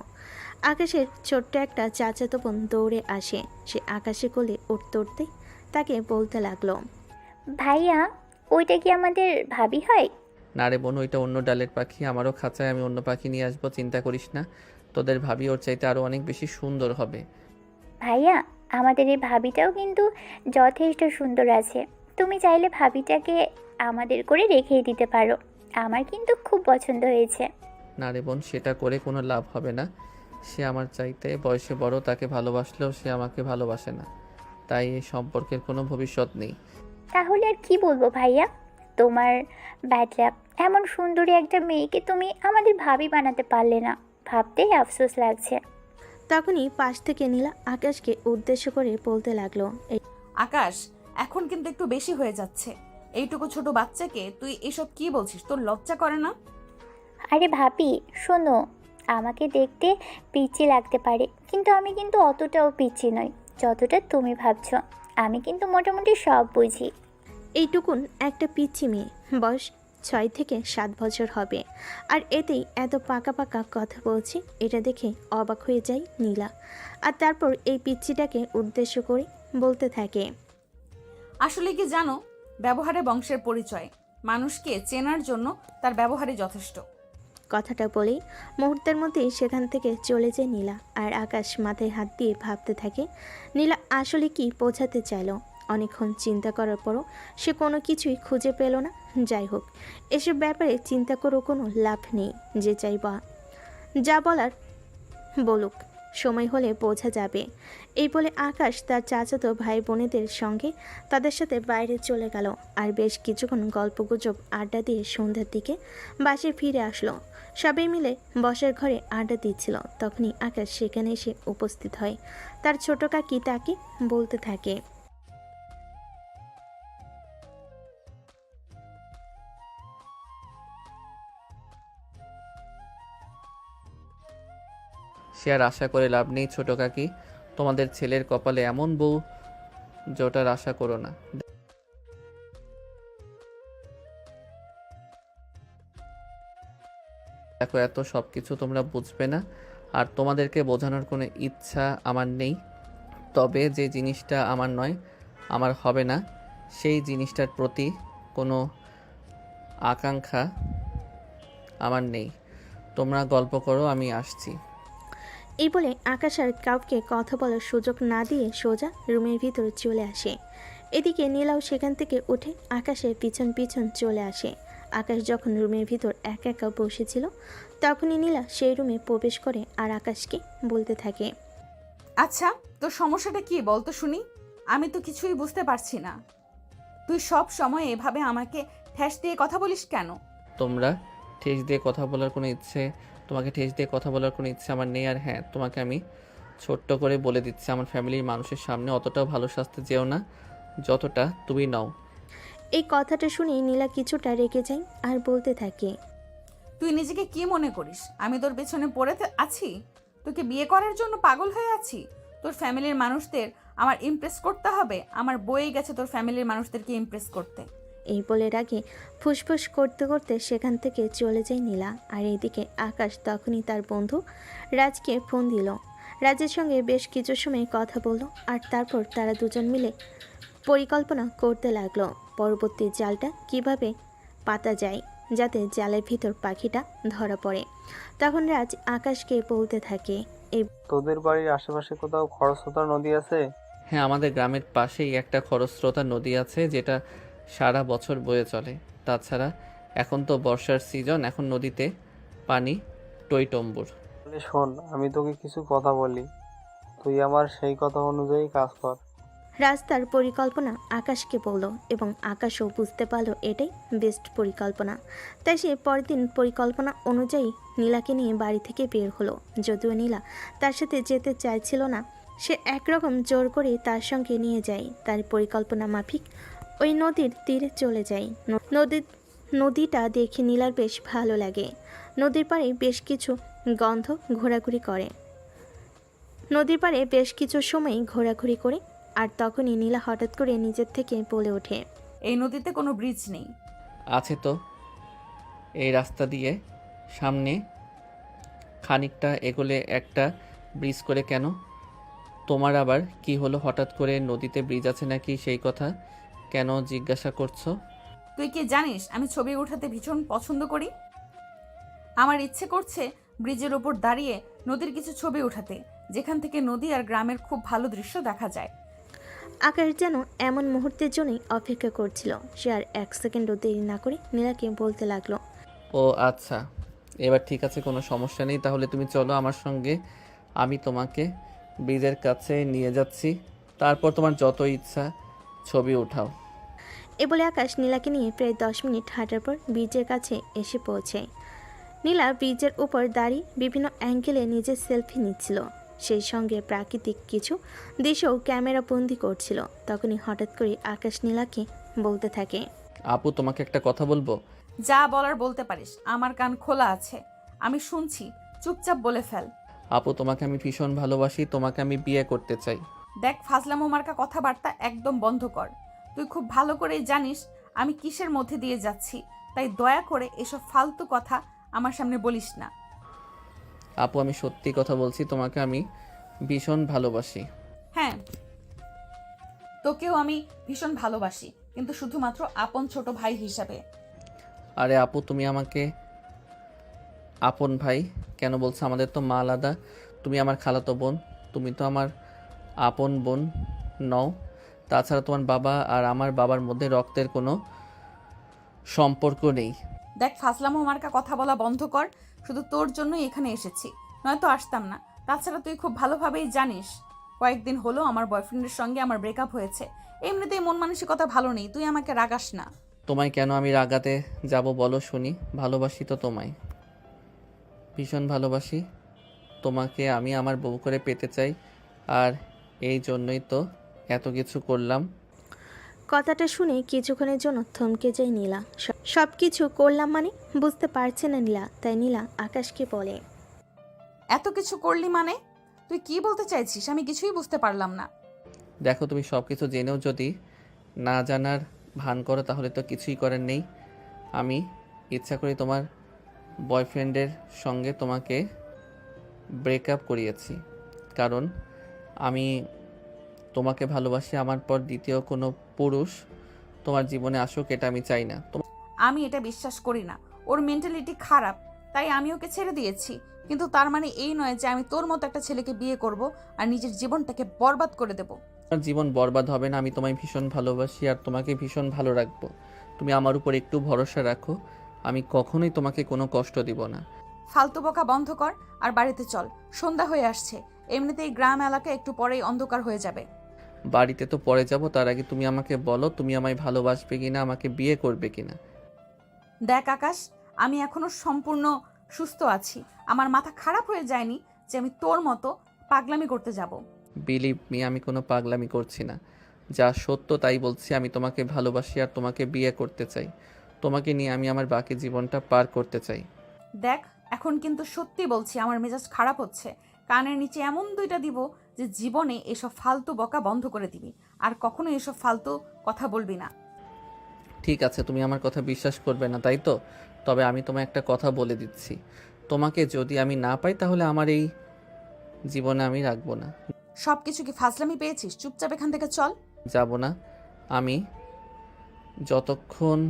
আকাশের ছোট্ট একটা চাচাতো বোন দৌড়ে আসে। সে আকাশে কোলে উঠতে উঠতে তাকে বলতে লাগলো, ভাইয়া, ওইটা কি আমাদের ভাবি হয়? না রে বোন, ওইটা অন্য ডালের পাখি। আমারও খাঁচায় আমি অন্য পাখি নিয়ে আসবো, চিন্তা করিস না। তোদের ভাবি ওর চাইতে আরও অনেক বেশি সুন্দর হবে। ভাইয়া, আমাদের এই ভাবিটাও কিন্তু যথেষ্ট সুন্দর আছে। তুমি চাইলে ভাবিটাকে আমাদের করে রেখেই দিতে পারো। আমার কিন্তু খুব পছন্দ হয়েছে। না রে বোন, সেটা করে কোনো লাভ হবে না। সে আমার চাইতে বয়সে বড়, তাকে ভালোবাসলেও সে আমাকে ভালোবাসে না, তাই এই সম্পর্কের কোনো ভবিষ্যৎ নেই। তাহলে আর কি বলবো ভাইয়া, তোমার ব্যাড লাক। এমন সুন্দরী একটা মেয়েকে তুমি আমাদের ভাবি বানাতে পারলে না, ভাবতেই আফসোস লাগছে। তখনই পাশ থেকে নীলা আকাশকে উদ্দেশ্য করে বলতে লাগলো, আকাশ, এখন কিন্তু একটু বেশি হয়ে যাচ্ছে। এইটুকু ছোট বাচ্চাকে তুই এসব কি বলছিস? তোর লজ্জা করে না? আরে ভাবি শোনো, আমাকে দেখতে পিচ্চি লাগতে পারে, কিন্তু আমি কিন্তু অতটাও পিচ্চি নই যতটা তুমি ভাবছো। আমি কিন্তু মোটামুটি সব বুঝি। এইটুকুন একটা পিচ্চি মেয়ে, বয়স 6 থেকে 7 বছর হবে, আর এতেই এত পাকা পাকা কথা বলছে। এটা দেখে অবাক হয়ে যায় নীলা। আর তারপর এই পিচ্চিটাকে উদ্দেশ্য করে বলতে থাকে, আসলে কি জানো, ব্যবহারে বংশের পরিচয়। মানুষকে চেনার জন্য তার ব্যবহারই যথেষ্ট। কথাটা বলেই মুহূর্তের মধ্যেই সেখান থেকে চলে যায় নীলা। আর আকাশ মাথায় হাত দিয়ে ভাবতে থাকে নীলা আসলে কি বোঝাতে চাইলো। অনেকক্ষণ চিন্তা করার পরও সে কোনো কিছুই খুঁজে পেল না। যাই হোক, এসব ব্যাপারে চিন্তা করেও কোনো লাভ নেই। যে চাইবা যা বলার বলুক, সময় হলে বোঝা যাবে। এই বলে আকাশ তার চাচাতো ভাই বোনেদের সঙ্গে তাদের সাথে বাইরে চলে গেল। আর বেশ কিছুক্ষণ গল্পগুজব আড্ডা দিয়ে সন্ধ্যার দিকে বাসে ফিরে আসলো। সবাই মিলে বসার ঘরে আড্ডা দিচ্ছিল। তখনই আকাশ সেখানে এসে উপস্থিত হয়। তার ছোট কাকি তাকে বলতে থাকে, সে আর আশা করে লাভ নেই ছোট কাকি। তোমাদের ছেলের কপালে এমন বউ জোটার আশা করো না। দেখো, এত সব কিছু তোমরা বুঝবে না, আর তোমাদেরকে বোঝানোর কোনো ইচ্ছা আমার নেই। তবে যে জিনিসটা আমার নয়, আমার হবে না, সেই জিনিসটার প্রতি কোনো আকাঙ্ক্ষা আমার নেই। তোমরা গল্প করো, আমি আসছি। এই বলে আকাশ আর কাউকে কথা বলার সুযোগ না দিয়ে সোজা রুমের ভিতরে চলে আসে। এদিকে নীলাও সেখান থেকে উঠে আকাশের পিছন পিছন চলে আসে। আকাশ যখন রুমের ভিতর একা একা বসেছিল তখনই নীলা সেই রুমে প্রবেশ করে আর আকাশকে বলতে থাকে, আচ্ছা, তোর সমস্যাটা কি বলতো শুনি? আমি তো কিছুই বুঝতে পারছি না। তুই সব সময় এভাবে আমাকে ঠেস দিয়ে কথা বলিস কেন? তোমাকে ঠেস দিয়ে কথা বলার কোনো ইচ্ছে আমার নেই। আর হ্যাঁ, তোমাকে আমি ছোট্ট করে বলে দিচ্ছি, আমার ফ্যামিলির মানুষের সামনে অতটাও ভালো সাজতে যেও না যতটা তুমি নাও। এই কথাটা শুনে নীলা কিছুটা রেগে যায় আর বলতে থাকে, তুই নিজেকে কি মনে করিস? আমি তোর পেছনে পড়ে আছি? তোকে বিয়ে করার জন্য পাগল হয়ে আছি? তোর ফ্যামিলির মানুষদের আমার ইমপ্রেস করতে হবে? আমার বই গেছে তোর ফ্যামিলির মানুষদেরকে ইমপ্রেস করতে। এই বলে রাগে ফুসফুস করতে করতে সেখান থেকে চলে যায় নীলা। আর এইদিকে আকাশ তখনই তার বন্ধু রাজকে ফোন দিল। রাজের সঙ্গে বেশ কিছু সময় কথা বলল। আর তারপর তারা দুজন মিলে পরিকল্পনা করতে লাগলো পরবর্তী জালটা কিভাবে পাতা যায় যাতে জালের ভিতর পাখিটা ধরা পড়ে। তখন রাজ আকাশকে বলতে থাকে, তোদের বাড়ির আশেপাশে কোথাও খরস্রোতা নদী আছে? হ্যাঁ, আমাদের গ্রামের পাশেই একটা খরস্রোতা নদী আছে, যেটা সারা বছর বয়ে চলে। তাছাড়া এখন তো বর্ষার সিজন, এখন নদীতে পানি টইটম্বুর। তাহলে শোন, আমি তোকে কিছু কথা বলি। তুই আমার সেই কথা অনুযায়ী কাজ কর। রাস্তার পরিকল্পনা আকাশকে বলল এবং আকাশও বুঝতে পারলো এটাই বেস্ট পরিকল্পনা। তাই সে পরের দিন পরিকল্পনা অনুযায়ী নীলাকে নিয়ে বাড়ি থেকে বের হলো। যদিও নীলা তার সাথে যেতে চাইছিল না, সে একরকম জোর করে তার সঙ্গে নিয়ে যায়। তার পরিকল্পনা মাফিক ওই নদীর তীরে চলে যায়। নদীটা দেখে নীলার বেশ ভালো লাগে। নদীর পাড়ে বেশ কিছু গন্ধ ঘোরাঘুরি করে নদীর পাড়ে বেশ কিছু সময় ঘোরাঘুরি করে আর তখনই নীলা হঠাৎ করে নিজের থেকে বলে ওঠে, এই নদীতে কোনো ব্রিজ নেই। আছে তো, এই রাস্তা দিয়ে সামনে খানিকটা এগোলে একটা ব্রিজ করে। কেন তোমার আবার কি হলো? হঠাৎ করে নদীতে ব্রিজ আছে নাকি সেই কথা কেন জিজ্ঞাসা করছো? তুই কি জানিস আমি ছবি ওঠাতে ভীষণ পছন্দ করি? আমার ইচ্ছে করছে ব্রিজের ওপর দাঁড়িয়ে নদীর কিছু ছবি ওঠাতে, যেখান থেকে নদী আর গ্রামের খুব ভালো দৃশ্য দেখা যায়। আকাশ যেন এমন মুহূর্তের জন্যই অপেক্ষা করছিল। সে আর এক সেকেন্ডও দেরি না করে নীলাকে বলতে লাগলো, ও আচ্ছা, এবার ঠিক আছে, কোনো সমস্যা নেই। তাহলে তুমি চলো আমার সঙ্গে, আমি তোমাকে ব্রিজের কাছে নিয়ে যাচ্ছি, তারপর তোমার যত ইচ্ছা ছবি উঠাও। এ বলে আকাশ নীলাকে নিয়ে প্রায় 10 মিনিট হাঁটার পর ব্রিজের কাছে এসে পৌঁছায়। নীলা ব্রিজের উপর দাঁড়িয়ে বিভিন্ন অ্যাঙ্গেলে নিজের সেলফি নিচ্ছিল, সেই সঙ্গে প্রাকৃতিক কিছু দৃশ্যও ক্যামেরা বন্দি করছিল। তখনই হঠাৎ করে আকাশ নীলাকে বলতে থাকে, আপু, তোমাকে একটা কথা বলবো। যা বলার বলতে পারিস, আমার কান খোলা আছে, আমি শুনছি, চুপচাপ বলে ফেল। আপু, তোমাকে আমি ভীষণ ভালোবাসি, তোমাকে আমি বিয়ে করতে চাই। দেখ, ফাজলামো মার্কা কথাবার্তা একদম বন্ধ কর। তুই খুব ভালো করেই জানিস আমি কিসের মধ্যে দিয়ে যাচ্ছি, তাই দয়া করে এসব ফালতু কথা আমার সামনে বলিস না। আপু, আমি সত্যি কথা বলছি, তোমাকে আমি ভীষণ ভালোবাসি। হ্যাঁ, তোকেও আমি ভীষণ ভালোবাসি, কিন্তু শুধুমাত্র আপন ছোট ভাই হিসাবে। আরে আপু, তুমি আমাকে আপন ভাই কেন বলছো? আমাদের তো মা আলাদা। তুমি আমার খালাতো বোন, তুমি তো আমার আপন বোন নও। তাছাড়া তোমার বাবা আর আমার বাবার মধ্যে রক্তের কোনো সম্পর্ক নেই। দেখ, ফাজলামো মার্কা কথা বলা বন্ধ কর, শুধু তোর জন্যই এখানে এসেছি, নয়তো আসতাম না। তাছাড়া তুই খুব ভালোভাবেই জানিস কয়েকদিন হলো আমার বয়ফ্রেন্ডের সঙ্গে আমার ব্রেকআপ হয়েছে। এমনিতেই মন মানসিকতা ভালো নেই, তুই আমাকে রাগাস না। তোমায় কেন আমি রাগাতে যাব বলো শুনি? ভালোবাসি তো তোমায়, ভীষণ ভালোবাসি তোমাকে। আমি আমার বউ করে পেতে চাই, আর এই জন্যই তো এত কিছু করলাম। কথাটা শুনে কিছুক্ষণের জন্য থমকে যায় নীলা। সব কিছু করলাম মানে বুঝতে পারছে না নীলা, তাই নীলা আকাশকে বলে, এত কিছু করলি মানে তুই কি বলতে চাইছিস? আমি কিছুই বুঝতে পারলাম না। দেখো, তুমি সব কিছু জেনেও যদি না জানার ভান করো তাহলে তো কিছুই করার নেই। আমি ইচ্ছা করি তোমার বয়ফ্রেন্ডের সঙ্গে তোমাকে ব্রেকআপ করিয়েছি, কারণ আমি তোমাকে ভালোবাসি। আমার পর দ্বিতীয় কোনো পুরুষ তোমার জীবনে আসুক, এটা আমি চাই না। আমি এটা বিশ্বাস করি না, ওর মেন্টালিটি খারাপ, তাই আমি ওকে ছেড়ে দিয়েছি। কিন্তু তার মানে এই নয় যে আমি তোর মতো একটা ছেলেকে বিয়ে করব আর নিজের জীবনটাকে বরবাদ করে দেব। তোমার জীবন বরবাদ হবে না। আমি তোমায় ভীষণ ভালোবাসি আর তোমাকে ভীষণ ভালো রাখবো। তুমি আমার উপর একটু ভরসা রাখো, আমি কখনোই তোমাকে কোনো কষ্ট দিব না। ফালতু বকা বন্ধ কর আর বাড়িতে চল, সন্ধ্যা হয়ে আসছে। এমনিতেই গ্রাম এলাকা একটু পরেই অন্ধকার হয়ে যাবে। বাড়িতে তো পরে যাব, তার আগে তুমি আমাকে বলো তুমি আমায় ভালোবাসবে কিনা, আমাকে বিয়ে করবে কিনা। দেখ আকাশ, আমি এখনো সম্পূর্ণ সুস্থ আছি, আমার মাথা খারাপ হয়ে যায়নি যে আমি তোর মতো পাগলামি করতে যাব। বিলিভ মি, আমি কোনো পাগলামি করছি না, যা সত্য তাই বলছি। আমি তোমাকে ভালোবাসি আর তোমাকে বিয়ে করতে চাই। তোমাকে নিয়ে আমি আমার বাকি জীবনটা পার করতে চাই। দেখ, এখন কিন্তু সত্যি বলছি, আমার মেজাজ খারাপ হচ্ছে। কানের নিচে এমন দুইটা দিব যে জীবনে এসব ফালতু বকা বন্ধ করে দিবি, আর কখনো এসব ফালতু কথা বলবি না। ঠিক আছে, তুমি আমার কথা বিশ্বাস করবে না তাই তো? তবে আমি তোমায় একটা কথা বলে দিচ্ছি, তোমাকে যদি আমি না পাই তাহলে আমার এই জীবনে আমি রাখবো না। সব কিছু কি ফাজলামি পেয়েছিস? চুপচাপ এখান থেকে চল। যাব না আমি, যতক্ষণ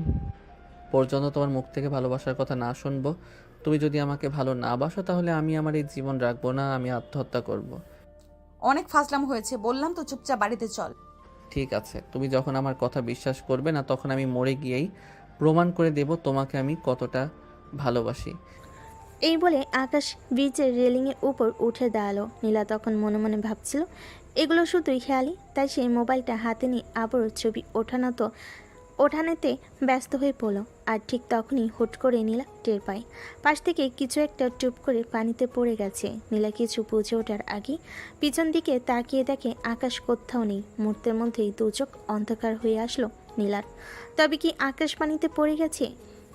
পর্যন্ত তোমার মুখ থেকে ভালোবাসার কথা না শুনবো। তুমি যদি আমাকে ভালো না বাসো তাহলে আমি আমার এই জীবন রাখবো না, আমি আত্মহত্যা করব। অনেক ফাজলাম হয়েছে, বললাম তো চুপচাপ বাড়িতে চল। ঠিক আছে, তুমি যখন আমার কথা বিশ্বাস করবে না তখন আমি মরে গিয়েই প্রমাণ করে দেব তোমাকে আমি কতটা ভালোবাসি। এই বলে আকাশ ব্রিজের রেলিংয়ের উপর উঠে দাঁড়ালো। নীলা তখন মনে মনে ভাবছিল এগুলো শুধুই খেয়ালি, তাই সেই মোবাইলটা হাতে নিয়ে আবারও ছবি ওঠানোতে ব্যস্ত হয়ে পড়ল। আর ঠিক তখনই হুট করে নীলা টের পায় পাশ থেকে কিছু একটা টুপ করে পানিতে পড়ে গেছে। নীলা কিছু বুঝে ওঠার আগে পিছন দিকে তাকিয়ে দেখে আকাশ কোথাও নেই। মুহূর্তের মধ্যেই দু চোখ অন্ধকার হয়ে আসলো নীলার। তবে কি আকাশ পানিতে পড়ে গেছে?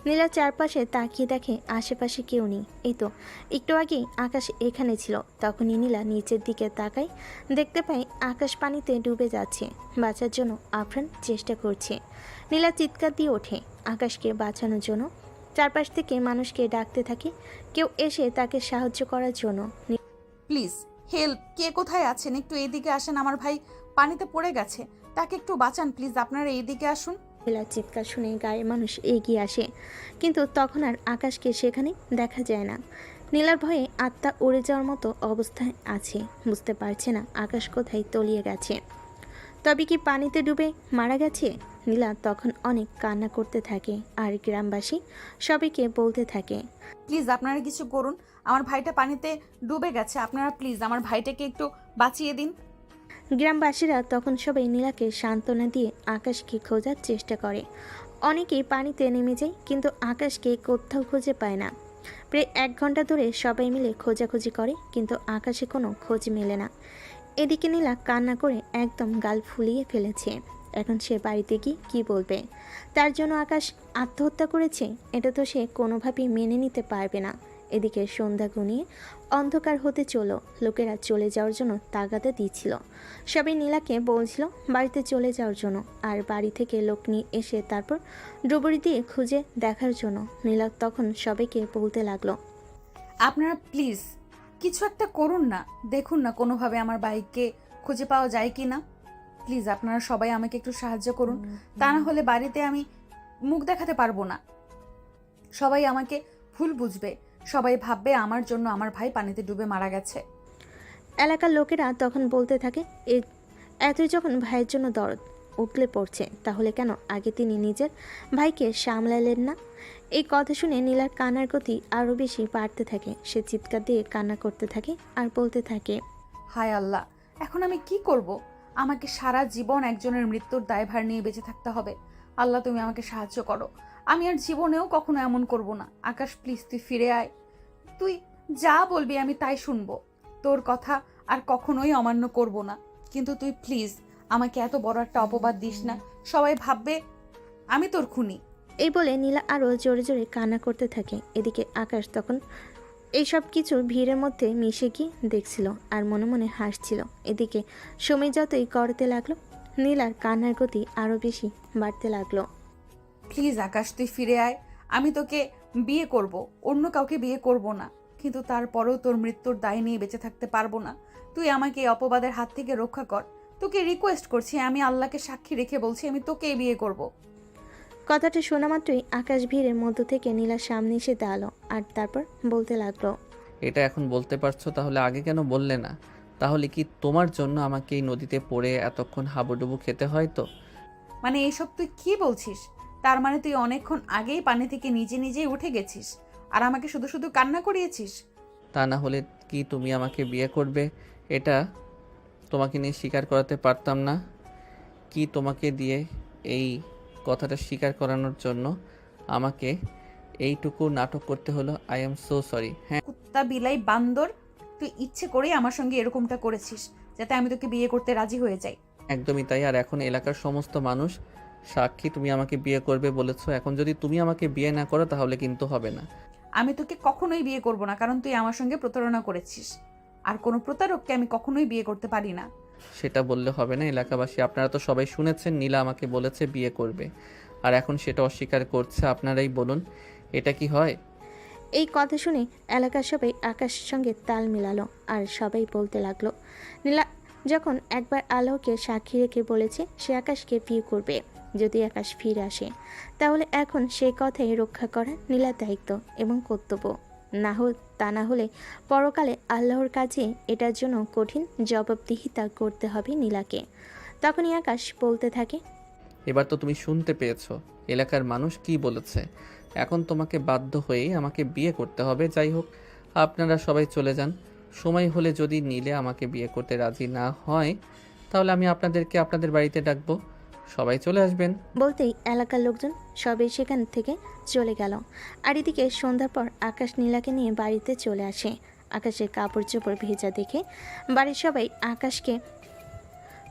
নীলা চারপাশে তাকিয়ে দেখে আশেপাশে কেউ নেই। এই তো একটু আগেই আকাশ এখানে ছিল। তখনই নীলা নিচের দিকে তাকায়, দেখতে পায় আকাশ পানিতে ডুবে যাচ্ছে। বাঁচার জন্য আফরান চেষ্টা করছে। নীলা চিৎকার দিয়ে ওঠে আকাশকে বাঁচানোর জন্য। চারপাশ থেকে মানুষকে ডাকতে থাকে কেউ এসে তাকে সাহায্য করার জন্য। প্লিজ হেল্প, কে কোথায় আছেন? একটু এইদিকে আসেন, আমার ভাই পানিতে পড়ে গেছে, তাকে একটু বাঁচান প্লিজ, আপনারা এইদিকে আসুন। নীলার চিৎকার শুনে গায়ের মানুষ এগিয়ে আসে, কিন্তু তখন আর আকাশকে সেখানে দেখা যায় না। নীলার ভয়ে আত্মা উড়ে যাওয়ার মতো অবস্থায় আছে, বুঝতে পারছে না আকাশ কোথায় তলিয়ে গেছে। তবে কি পানিতে ডুবে মারা গেছে? নীলা তখন অনেক কান্না করতে থাকে আর গ্রামবাসী সবাইকে বলতে থাকে, প্লিজ আপনারা কিছু করুন, আমার ভাইটা পানিতে ডুবে গেছে, আপনারা প্লিজ আমার ভাইটাকে একটু বাঁচিয়ে দিন। গ্রামবাসীরা তখন সবাই নীলাকে সান্ত্বনা দিয়ে আকাশকে খোঁজার চেষ্টা করে। অনেকেই পানিতে নেমে যায়, কিন্তু আকাশকে কোথাও খুঁজে পায় না। প্রায় 1 ঘন্টা ধরে সবাই মিলে খোঁজাখুঁজি করে, কিন্তু আকাশে কোনো খোঁজ মেলে না। এদিকে নীলা কান্না করে একদম গাল ফুলিয়ে ফেলেছে। এখন সে বাড়িতে গিয়ে কী বলবে? তার জন্য আকাশ আত্মহত্যা করেছে, এটা তো সে কোনোভাবেই মেনে নিতে পারবে না। এদিকে সন্ধ্যা ঘনিয়ে অন্ধকার হতে চলো। লোকেরা চলে যাওয়ার জন্য তাগাদা দিচ্ছিল। সবাই নীলাকে বলছিল বাড়িতে চলে যাওয়ার জন্য, আর বাড়ি থেকে লোক নিয়ে এসে তারপর ডুবুরি দিয়ে খুঁজে দেখার জন্য। নীলা তখন সবাইকে বলতে লাগলো, আপনারা প্লিজ কিছু একটা করুন না, দেখুন না কোনোভাবে আমার বাইককে খুঁজে পাওয়া যায় কি না। প্লিজ আপনারা সবাই আমাকে একটু সাহায্য করুন, তা না হলে বাড়িতে আমি মুখ দেখাতে পারবো না। সবাই আমাকে ভুল বুঝবে, সবাই ভাববে আমার জন্য আমার ভাই পানিতে ডুবে মারা গেছে। এলাকার লোকেরা তখন বলতে থাকে, এতই যখন ভাইয়ের জন্য দরদ উতলে পড়ছে, তাহলে কেন আগে তিনি নিজের ভাইকে সামলালেন না? এই কথা শুনে নীলার কান্নার গতি আরও বেশি বাড়তে থাকে। সে চিৎকার দিয়ে কান্না করতে থাকে আর বলতে থাকে, হায় আল্লাহ, এখন আমি কি করব? আমাকে সারা জীবন একজনের মৃত্যুর দায়ভার নিয়ে বেঁচে থাকতে হবে। আল্লাহ তুমি আমাকে সাহায্য করো, আমি আর জীবনেও কখনো এমন করব না। আকাশ প্লিজ তুই ফিরে আয়, তুই যা বলবি আমি তাই শুনবো, তোর কথা আর কখনোই অমান্য করব না। কিন্তু তুই প্লিজ আমাকে এত বড় একটা অপবাদ দিস না, সবাই ভাববে আমি তোর খুনি। এই বলে নীলা আরও জোরে জোরে কান্না করতে থাকে। এদিকে আকাশ তখন এইসব কিছু ভিড়ের মধ্যে মিশে গিয়ে দেখছিল আর মনে মনে হাসছিল। এদিকে সময় যতই গড়তে লাগলো, নীলার কান্নার গতি আরও বেশি বাড়তে লাগলো। প্লিজ আকাশ তুই ফিরে আয়, আমি তোকে বিয়ে করব, অন্য কাউকে বিয়ে করব না, কিন্তু তারপরেও তোর মৃত্যুর দায় নিয়ে বেঁচে থাকতে পারবো না। তুই আমাকে এই অপবাদের হাত থেকে রক্ষা কর, তোকে রিকোয়েস্ট করছি, আমি আল্লাহকে সাক্ষী রেখে বলছি আমি তোকেই বিয়ে করব। কথাটা শোনা মাত্রই আকাশ ভিড়ের মধ্য থেকে নীলার সামনে এসে দাঁড়ালো আর তারপর বলতে লাগলো, এটা এখন বলতে পারছো, তাহলে আগে কেন বললে না? তাহলে কি তোমার জন্য আমাকে এই নদীতে পড়ে এতক্ষণ হাবুডুবু খেতে হয়? তো মানে এইসব তুই কি বলছিস? তার মানে তুই অনেকক্ষণ আগেই পানি থেকে নিজে নিজেই উঠে গেছিস আর আমাকে শুধু শুধু কান্না করিয়েছিস? তা না হলে কি তুমি আমাকে বিয়ে করবে? এটা তোমাকে নিয়ে স্বীকার করাতে পারতাম না কি? তোমাকে দিয়ে এই কথাটা স্বীকার করানোর জন্য আমাকে এইটুকু নাটক করতে হলো। I am so sorry. হ্যাঁ, কুত্তা বিলাই বান্দর, তুই ইচ্ছে করেই আমার সঙ্গে এরকমটা করেছিস যাতে আমি তোকে বিয়ে করতে রাজি হয়ে যাই। একদমই তাই। আর এখন এলাকার সমস্ত মানুষ সাক্ষী তুমি আমাকে বিয়ে করবে বলেছো। এখন যদি তুমি আমাকে বিয়ে না করো তাহলে কিন্তু হবে না। আমি তোকে কখনোই বিয়ে করব না, কারণ তুই আমার সঙ্গে প্রতারণা করেছিস, আর কোনো প্রতারককে আমি কখনোই বিয়ে করতে পারি না। সেটা বললে হবে না। এলাকাবাসী আপনারা তো সবাই শুনেছেন নীলা আমাকে বলেছে বিয়ে করবে, আর এখন সেটা অস্বীকার করছে। আপনারাই বলুন এটা কি হয়? এই কথা শুনে এলাকার সবাই আকাশের সঙ্গে তাল মিলালো আর সবাই বলতে লাগলো, নীলা যখন একবার আল্লাহকে সাক্ষী রেখে বলেছে সে আকাশকে বিয়ে করবে, যদি আকাশ ফিরে আসে তাহলে এখন সেই কথাই রক্ষা করা নীলার দায়িত্ব এবং কর্তব্য। তা না হলে পরকালে আল্লাহর কাছে এটার জন্য কঠিন জবাবদিহিতা করতে হবে নীলাকে। তখনই আকাশ বলতে থাকে, এবার তো তুমি শুনতে পেয়েছো এলাকার মানুষ কি বলেছে। এখন তোমাকে বাধ্য হয়েই আমাকে বিয়ে করতে হবে। যাই হোক, আপনারা সবাই চলে যান। সময় হলে যদি নীলে আমাকে বিয়ে করতে রাজি না হয়, তাহলে আমি আপনাদেরকে আপনাদের বাড়িতে ডাকবো। সবাই চলে আসবেন। বলতেই এলাকার লোকজন সবাই সেখান থেকে চলে গেল। আর এদিকে সন্ধ্যার পর আকাশ নীলাকে নিয়ে বাড়িতে চলে আসে। আকাশের কাপড় চোপড় ভেজা দেখে বাড়ির সবাই আকাশকে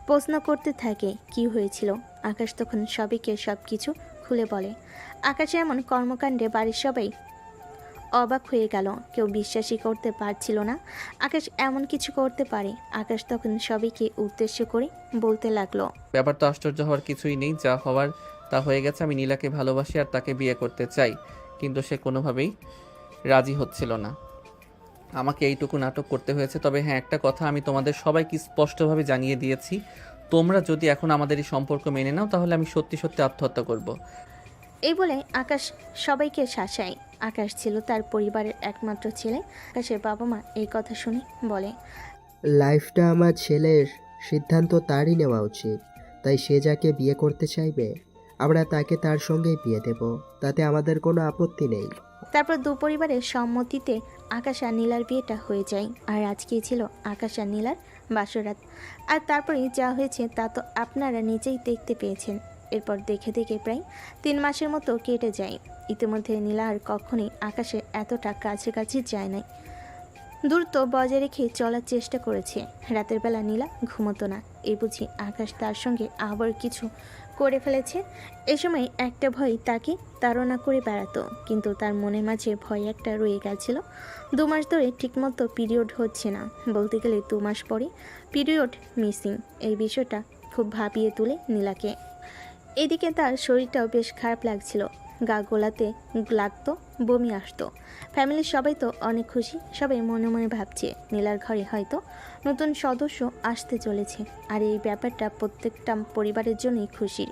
প্রশ্ন করতে থাকে কি হয়েছিল। আকাশ তখন সবাইকে সব কিছু খুলে বলে। আকাশের এমন কর্মকাণ্ডে বাড়ির সবাই অবাক হয়ে গেল। কেউ বিশ্বাসই করতে পারছিল না আকাশ এমন কিছু করতে পারে। আকাশ তখন সবাইকে উদ্দেশ্য করে বলতে লাগলো, ব্যাপার তো আশ্চর্য হওয়ার কিছুই নেই। যা হওয়ার তা হয়ে গেছে। আমি নীলাকে ভালোবাসি আর তাকে বিয়ে করতে চাই, কিন্তু সে কোনোভাবেই রাজি হচ্ছিল না। আমাকে এইটুকু নাটক করতে হয়েছে। তবে হ্যাঁ, একটা কথা আমি তোমাদের সবাইকে স্পষ্টভাবে জানিয়ে দিয়েছি, তোমরা যদি এখন আমাদের এই সম্পর্ক মেনে নাও, তাহলে আমি সত্যি সত্যি আত্মহত্যা করব। এই বলে আকাশ সবাইকে শাসায়। আকাশ ছিল তার পরিবারের একমাত্র ছেলে। আকাশের বাবা মা এই কথা শুনে বলে, লাইফটা আমার ছেলের, সিদ্ধান্ত তারই নেওয়া উচিত। তাই সে যাকে বিয়ে করতে চাইবে আমরা তাকে তার সঙ্গেই বিয়ে দেব, তাতে আমাদের কোনো আপত্তি নেই। তারপর দু পরিবারের সম্মতিতে আকাশ আর নীলার বিয়েটা হয়ে যায়। আর আজকেই ছিল আকাশ আর নীলার বাসরাত। আর তারপরে যা হয়েছে তা তো আপনারা নিজেই দেখতে পেয়েছেন। এরপর দেখে দেখে প্রায় 3 মাসের মতো কেটে যায়। ইতিমধ্যে নীলা আর কখনোই আকাশে এতটা কাছাকাছি যায় নাই। দূরত্ব বজায় রেখে চলার চেষ্টা করেছে। রাতের বেলা নীলা ঘুমতো না। এই বুঝি আকাশ তার সঙ্গে আবার কিছু করে ফেলেছে। এই সময় একটা ভয় তাকে তাড়না করে বেড়াতো, কিন্তু তার মনের মাঝে ভয় একটা রয়ে গেছিল। 2 মাস ধরে ঠিকমতো পিরিয়ড হচ্ছে না, বলতে গেলে 2 মাস পরে পিরিয়ড মিসিং। এই বিষয়টা খুব ভাবিয়ে তোলে নীলাকে। এদিকে তার শরীরটাও বেশ খারাপ লাগছিল, গা গোলাতে লাগতো, বমি আসতো। ফ্যামিলির সবাই তো অনেক খুশি। সবাই মনে মনে ভাবছে নীলার ঘরে হয়তো নতুন সদস্য আসতে চলেছে। আর এই ব্যাপারটা প্রত্যেকটা পরিবারের জন্যই খুশির,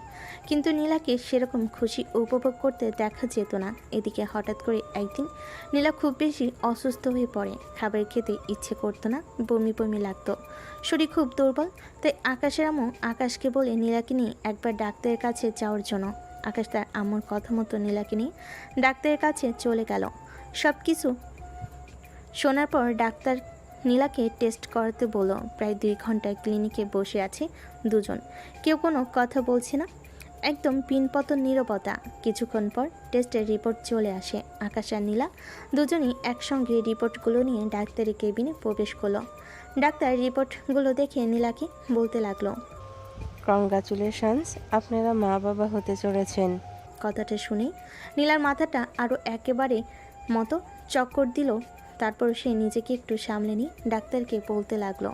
কিন্তু নীলাকে সেরকম খুশি উপভোগ করতে দেখা যেত না। এদিকে হঠাৎ করে একদিন নীলা খুব বেশি অসুস্থ হয়ে পড়ে। খাবার খেতে ইচ্ছে করতো না, বমি বমি লাগতো, শরীর খুব দুর্বল। তাই আকাশের আম্মু আকাশকে বলে নীলাকে নিয়ে একবার ডাক্তারের কাছে যাওয়ার জন্য। আকাশ তার আম্মুর কথা মতো নীলাকে নিয়ে ডাক্তারের কাছে চলে গেল। সব কিছু শোনার পর ডাক্তার নীলাকে টেস্ট করাতে বলল। প্রায় 2 ঘন্টা ক্লিনিকে বসে আছে দুজন, কেউ কোনো কথা বলছে না, একদম পিনপতন নীরবতা। কিছুক্ষণ পর টেস্টের রিপোর্ট চলে আসে। আকাশ আর নীলা দুজনই একসঙ্গে রিপোর্টগুলো নিয়ে ডাক্তারের কেবিনে প্রবেশ করলো। ডাক্তার রিপোর্টগুলো দেখে নীলাকে বলতে লাগলো, কংগ্রাচুলেশনস, আপনারা মা বাবা হতে চলেছেন। কথাটা শুনেই নীলার মাথাটা আরও একেবারে মতো চক্কর দিল। তারপর সে নিজেকে একটু সামলে নিয়ে ডাক্তারকে বলতে লাগলো,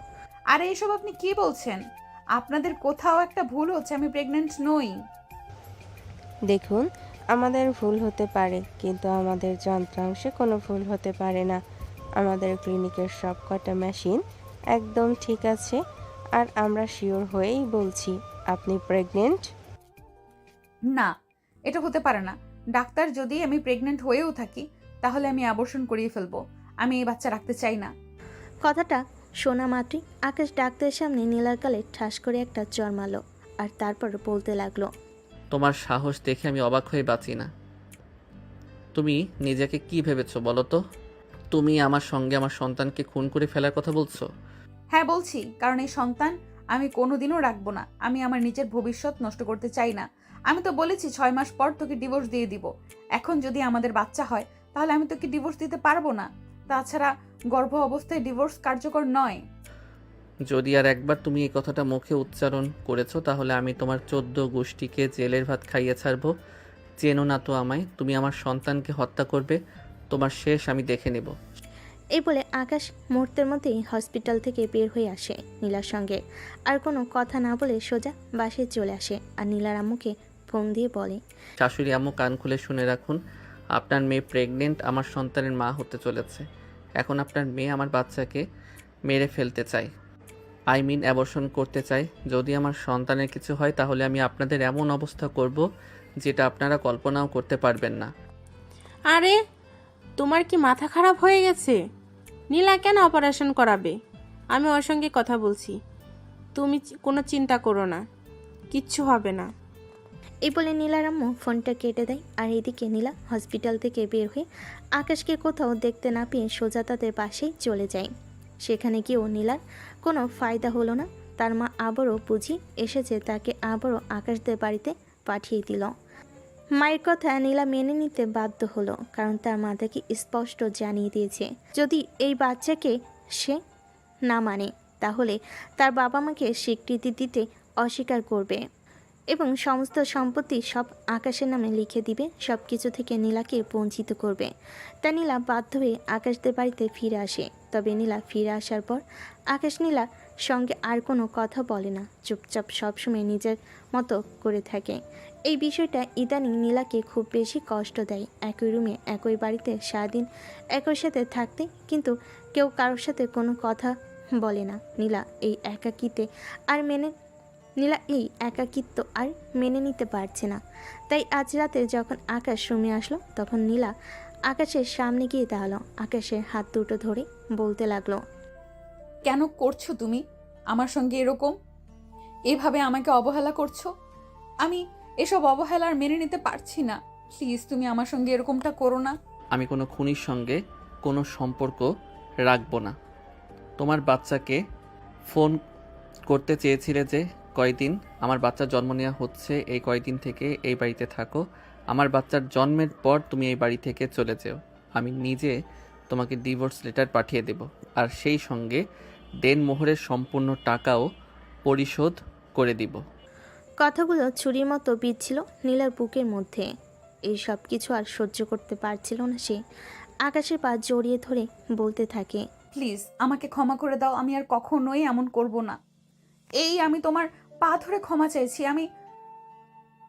আরে এসব আপনি কি বলছেন? আপনাদের কোথাও একটা ভুল হচ্ছে, আমি প্রেগনেন্ট নই। দেখুন, আমাদের ভুল হতে পারে, কিন্তু আমাদের যন্ত্রাংশে কোনো ভুল হতে পারে না। আমাদের ক্লিনিকের সব কটা মেশিন একদম ঠিক আছে, আর আমরা শিওর হয়েই বলছি আপনি প্রেগনেন্ট। না, এটা হতে পারে না ডাক্তার। যদি আমি প্রেগনেন্ট হয়েও থাকি, তাহলে আমি অ্যাবর্শন করিয়ে ফেলবো। আমি এই বাচ্চা রাখতে চাই না। কথাটা শোনা মাত্রই আকাশ ডাক্তারের সামনে নীলার গালে ঠাস করে একটা চড় মারল। আর তারপর বলতে লাগলো, তোমার সাহস দেখে আমি অবাক হয়ে বাঁচি না। তুমি নিজেকে কি ভেবেছো বলো তো? তুমি আমার সঙ্গে আমার সন্তানকে খুন করে ফেলার কথা বলছো? হ্যাঁ বলছি, কারণ এই সন্তান আমি কোনোদিনও রাখবো না। আমি আমার নিজের ভবিষ্যৎ নষ্ট করতে চাই না। আমি তো বলেছি 6 মাস পর তোকে ডিভোর্স দিয়ে দিব। এখন যদি আমাদের বাচ্চা হয়, তাহলে আমি তোকে ডিভোর্স দিতে পারবো না। তাছাড়া গর্ভ অবস্থায় ডিভোর্স কার্যকর নয়। যদি আর একবার তুমি এই কথাটা মুখে উচ্চারণ করেছো, তাহলে আমি তোমার 14 গোষ্ঠীকে জেলের ভাত খাইয়ে ছাড়বো। চেনো না তো আমায়। তুমি আমার সন্তানকে হত্যা করবে, তোমার শেষ আমি দেখে নেব। এই বলে আকাশ মুহূর্তের মধ্যেই হসপিটাল থেকে বের হয়ে আসে নীলার সঙ্গে। আর কোনো কথা না বলে সোজা বাসায় চলে আসে। আর নীলার আম্মুকে ফোন দিয়ে বলে, শাশুড়ি আম্মু, কান খুলে শুনে রাখুন, আপনার মেয়ে প্রেগনেন্ট, আমার সন্তানের মা হতে চলেছে। এখন আপনার মেয়ে আমার বাচ্চাকে মেরে ফেলতে চায়, অ্যাবর্শন করতে চায়। যদি আমার সন্তানের কিছু হয়, তাহলে আমি আপনাদের এমন অবস্থা করব যেটা আপনারা কল্পনাও করতে পারবেন না। আরে, তোমার কি মাথা খারাপ হয়ে গেছে? নীলা কেন অপারেশন করাবে? আমি ওর সঙ্গে কথা বলছি, তুমি কোনো চিন্তা করো না, কিচ্ছু হবে না। এই বলে নীলার আম্মু ফোনটা কেটে দেয়। আর এদিকে নীলা হসপিটাল থেকে বের হয়ে আকাশকে কোথাও দেখতে না পেয়ে সোজা তাদের পাশেই চলে যায়। সেখানে গিয়েও নীলার কোনো ফায়দা হলো না। তার মা আবারও বুঝি এসেছে তাকে আবারও আকাশদের বাড়িতে পাঠিয়ে দিল। মায়ের কথা নীলা মেনে নিতে বাধ্য হলো, কারণ তার মা তাকে স্পষ্ট জানিয়ে দিয়েছে যদি এই বাচ্চাকে সে না মানে তাহলে তার বাবা মাকে স্বীকৃতি দিতে অস্বীকার করবে এবং সমস্ত সম্পত্তি সব আকাশের নামে লিখে দিবে, সব কিছু থেকে নীলাকে বঞ্চিত করবে। তা নীলা বাধ্য হয়ে আকাশদের বাড়িতে ফিরে আসে। তবে নীলা ফিরে আসার পর আকাশ নীলার সঙ্গে আর কোনো কথা বলে না, চুপচাপ সবসময় নিজের মতো করে থাকে। এই বিষয়টা ইদানিং নীলাকে খুব বেশি কষ্ট দেয়। একই রুমে একই বাড়িতে সারাদিন একই সাথে থাকতে, কিন্তু কেউ কারোর সাথে কোনো কথা বলে না। নীলা এই একাকিত্ব আর মেনে নিতে পারছে না। তাই আজ রাতে যখন আকাশ রুমে আসলো তখন নীলা আকাশের সামনে গিয়ে দাঁড়ালো। আকাশের হাত দুটো ধরে বলতে লাগলো, কেন করছো তুমি আমার সঙ্গে এরকম? এভাবে আমাকে অবহেলা করছো? আমি এসব অবহেলার মেনে নিতে পারছি না। প্লিজ তুমি আমার সঙ্গে এরকমটা করো না। আমি কোনো খুনির সঙ্গে কোনো সম্পর্ক রাখবো না। তোমার বাচ্চাকে ফোন করতে চেয়েছিলে যে কয়দিন আমার বাচ্চার জন্ম নেওয়া হচ্ছে, এই কয়দিন থেকে এই বাড়িতে থাকো। আমার বাচ্চার জন্মের পর তুমি এই বাড়ি থেকে চলে যেও। আমি নিজে তোমাকে ডিভোর্স লেটার পাঠিয়ে দেব, আর সেই সঙ্গে দেনমোহরের সম্পূর্ণ টাকাও পরিশোধ করে দিব। কথাগুলো ছুরির মতো বিঁধছিল নীলার বুকের মধ্যে। এই সব কিছু আর সহ্য করতে পারছিল না সে। আকাশের পা জড়িয়ে ধরে বলতে থাকে, প্লিজ আমাকে ক্ষমা করে দাও, আমি আর কখনোই এমন করব না। আমি তোমার পা ধরে ক্ষমা চাইছি, আমি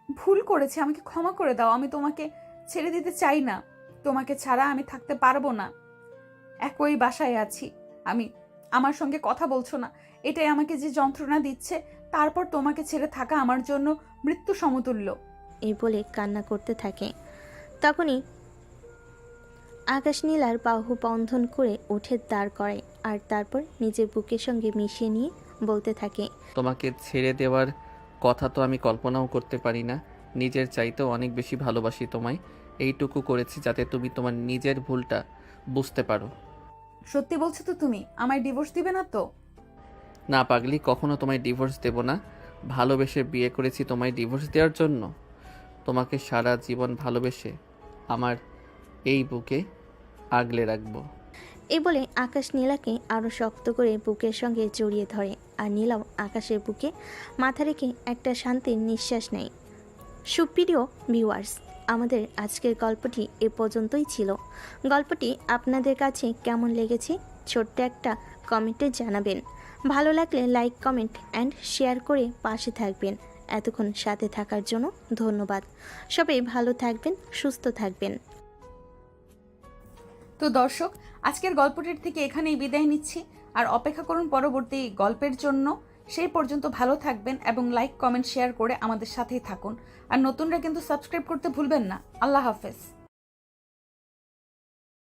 ভুল করেছি, আমাকে ক্ষমা করে দাও। আমি তোমাকে ছেড়ে দিতে চাই না, তোমাকে ছাড়া আমি থাকতে পারবো না। একই বাসায় আছি আমি, আমার সঙ্গে কথা বলছো না, এটাই আমাকে যে যন্ত্রণা দিচ্ছে। তারপর তোমাকে ছেড়ে থাকা আমার জন্য মৃত্যু সমতুল্য। এই বলে কান্না করতে থাকে। তখনই আকাশ নীলার বাহু বন্ধন করে উঠে দাঁড় করায়, আর তারপর নিজের বুকের সঙ্গে মিশিয়ে নিয়ে বলতে থাকে, তোমাকে ছেড়ে দেওয়ার কথা তো আমি কল্পনাও করতে পারি না। নিজের চাইতেও অনেক বেশি ভালোবাসি তোমায়। এইটুকু করেছি যাতে তুমি তোমার নিজের ভুলটা বুঝতে পারো। সত্যি বলছো তো তুমি? আমায় ডিভোর্স দিবে না তো? না পাগলি, কখনো তোমায় ডিভোর্স দেব না। ভালোবেসে বিয়ে করেছি তোমায় ডিভোর্স দেওয়ার জন্য? তোমাকে সারা জীবন ভালোবেসে আমার এই বুকে আগলে রাখবো। এই বলে আকাশ নীলাকে আরও শক্ত করে বুকের সঙ্গে জড়িয়ে ধরে, আর নীলাও আকাশের বুকে মাথা রেখে একটা শান্তির নিঃশ্বাস নেয়। সুপ্রিয় ভিউয়ার্স, আমাদের আজকের গল্পটি এ পর্যন্তই ছিল। গল্পটি আপনাদের কাছে কেমন লেগেছে ছোট্ট একটা কমেন্টে জানাবেন। ভালো লাগলে লাইক, কমেন্ট অ্যান্ড শেয়ার করে পাশে থাকবেন। এতক্ষণ সাথে থাকার জন্য ধন্যবাদ। সবাই ভালো থাকবেন, সুস্থ থাকবেন। তো দর্শক, আজকের গল্পটির থেকে এখানেই বিদায় নিচ্ছি, আর অপেক্ষা করুন পরবর্তী গল্পের জন্য। সেই পর্যন্ত ভালো থাকবেন এবং লাইক, কমেন্ট, শেয়ার করে আমাদের সাথেই থাকুন। আর নতুনরা কিন্তু সাবস্ক্রাইব করতে ভুলবেন না। আল্লাহ হাফেজ।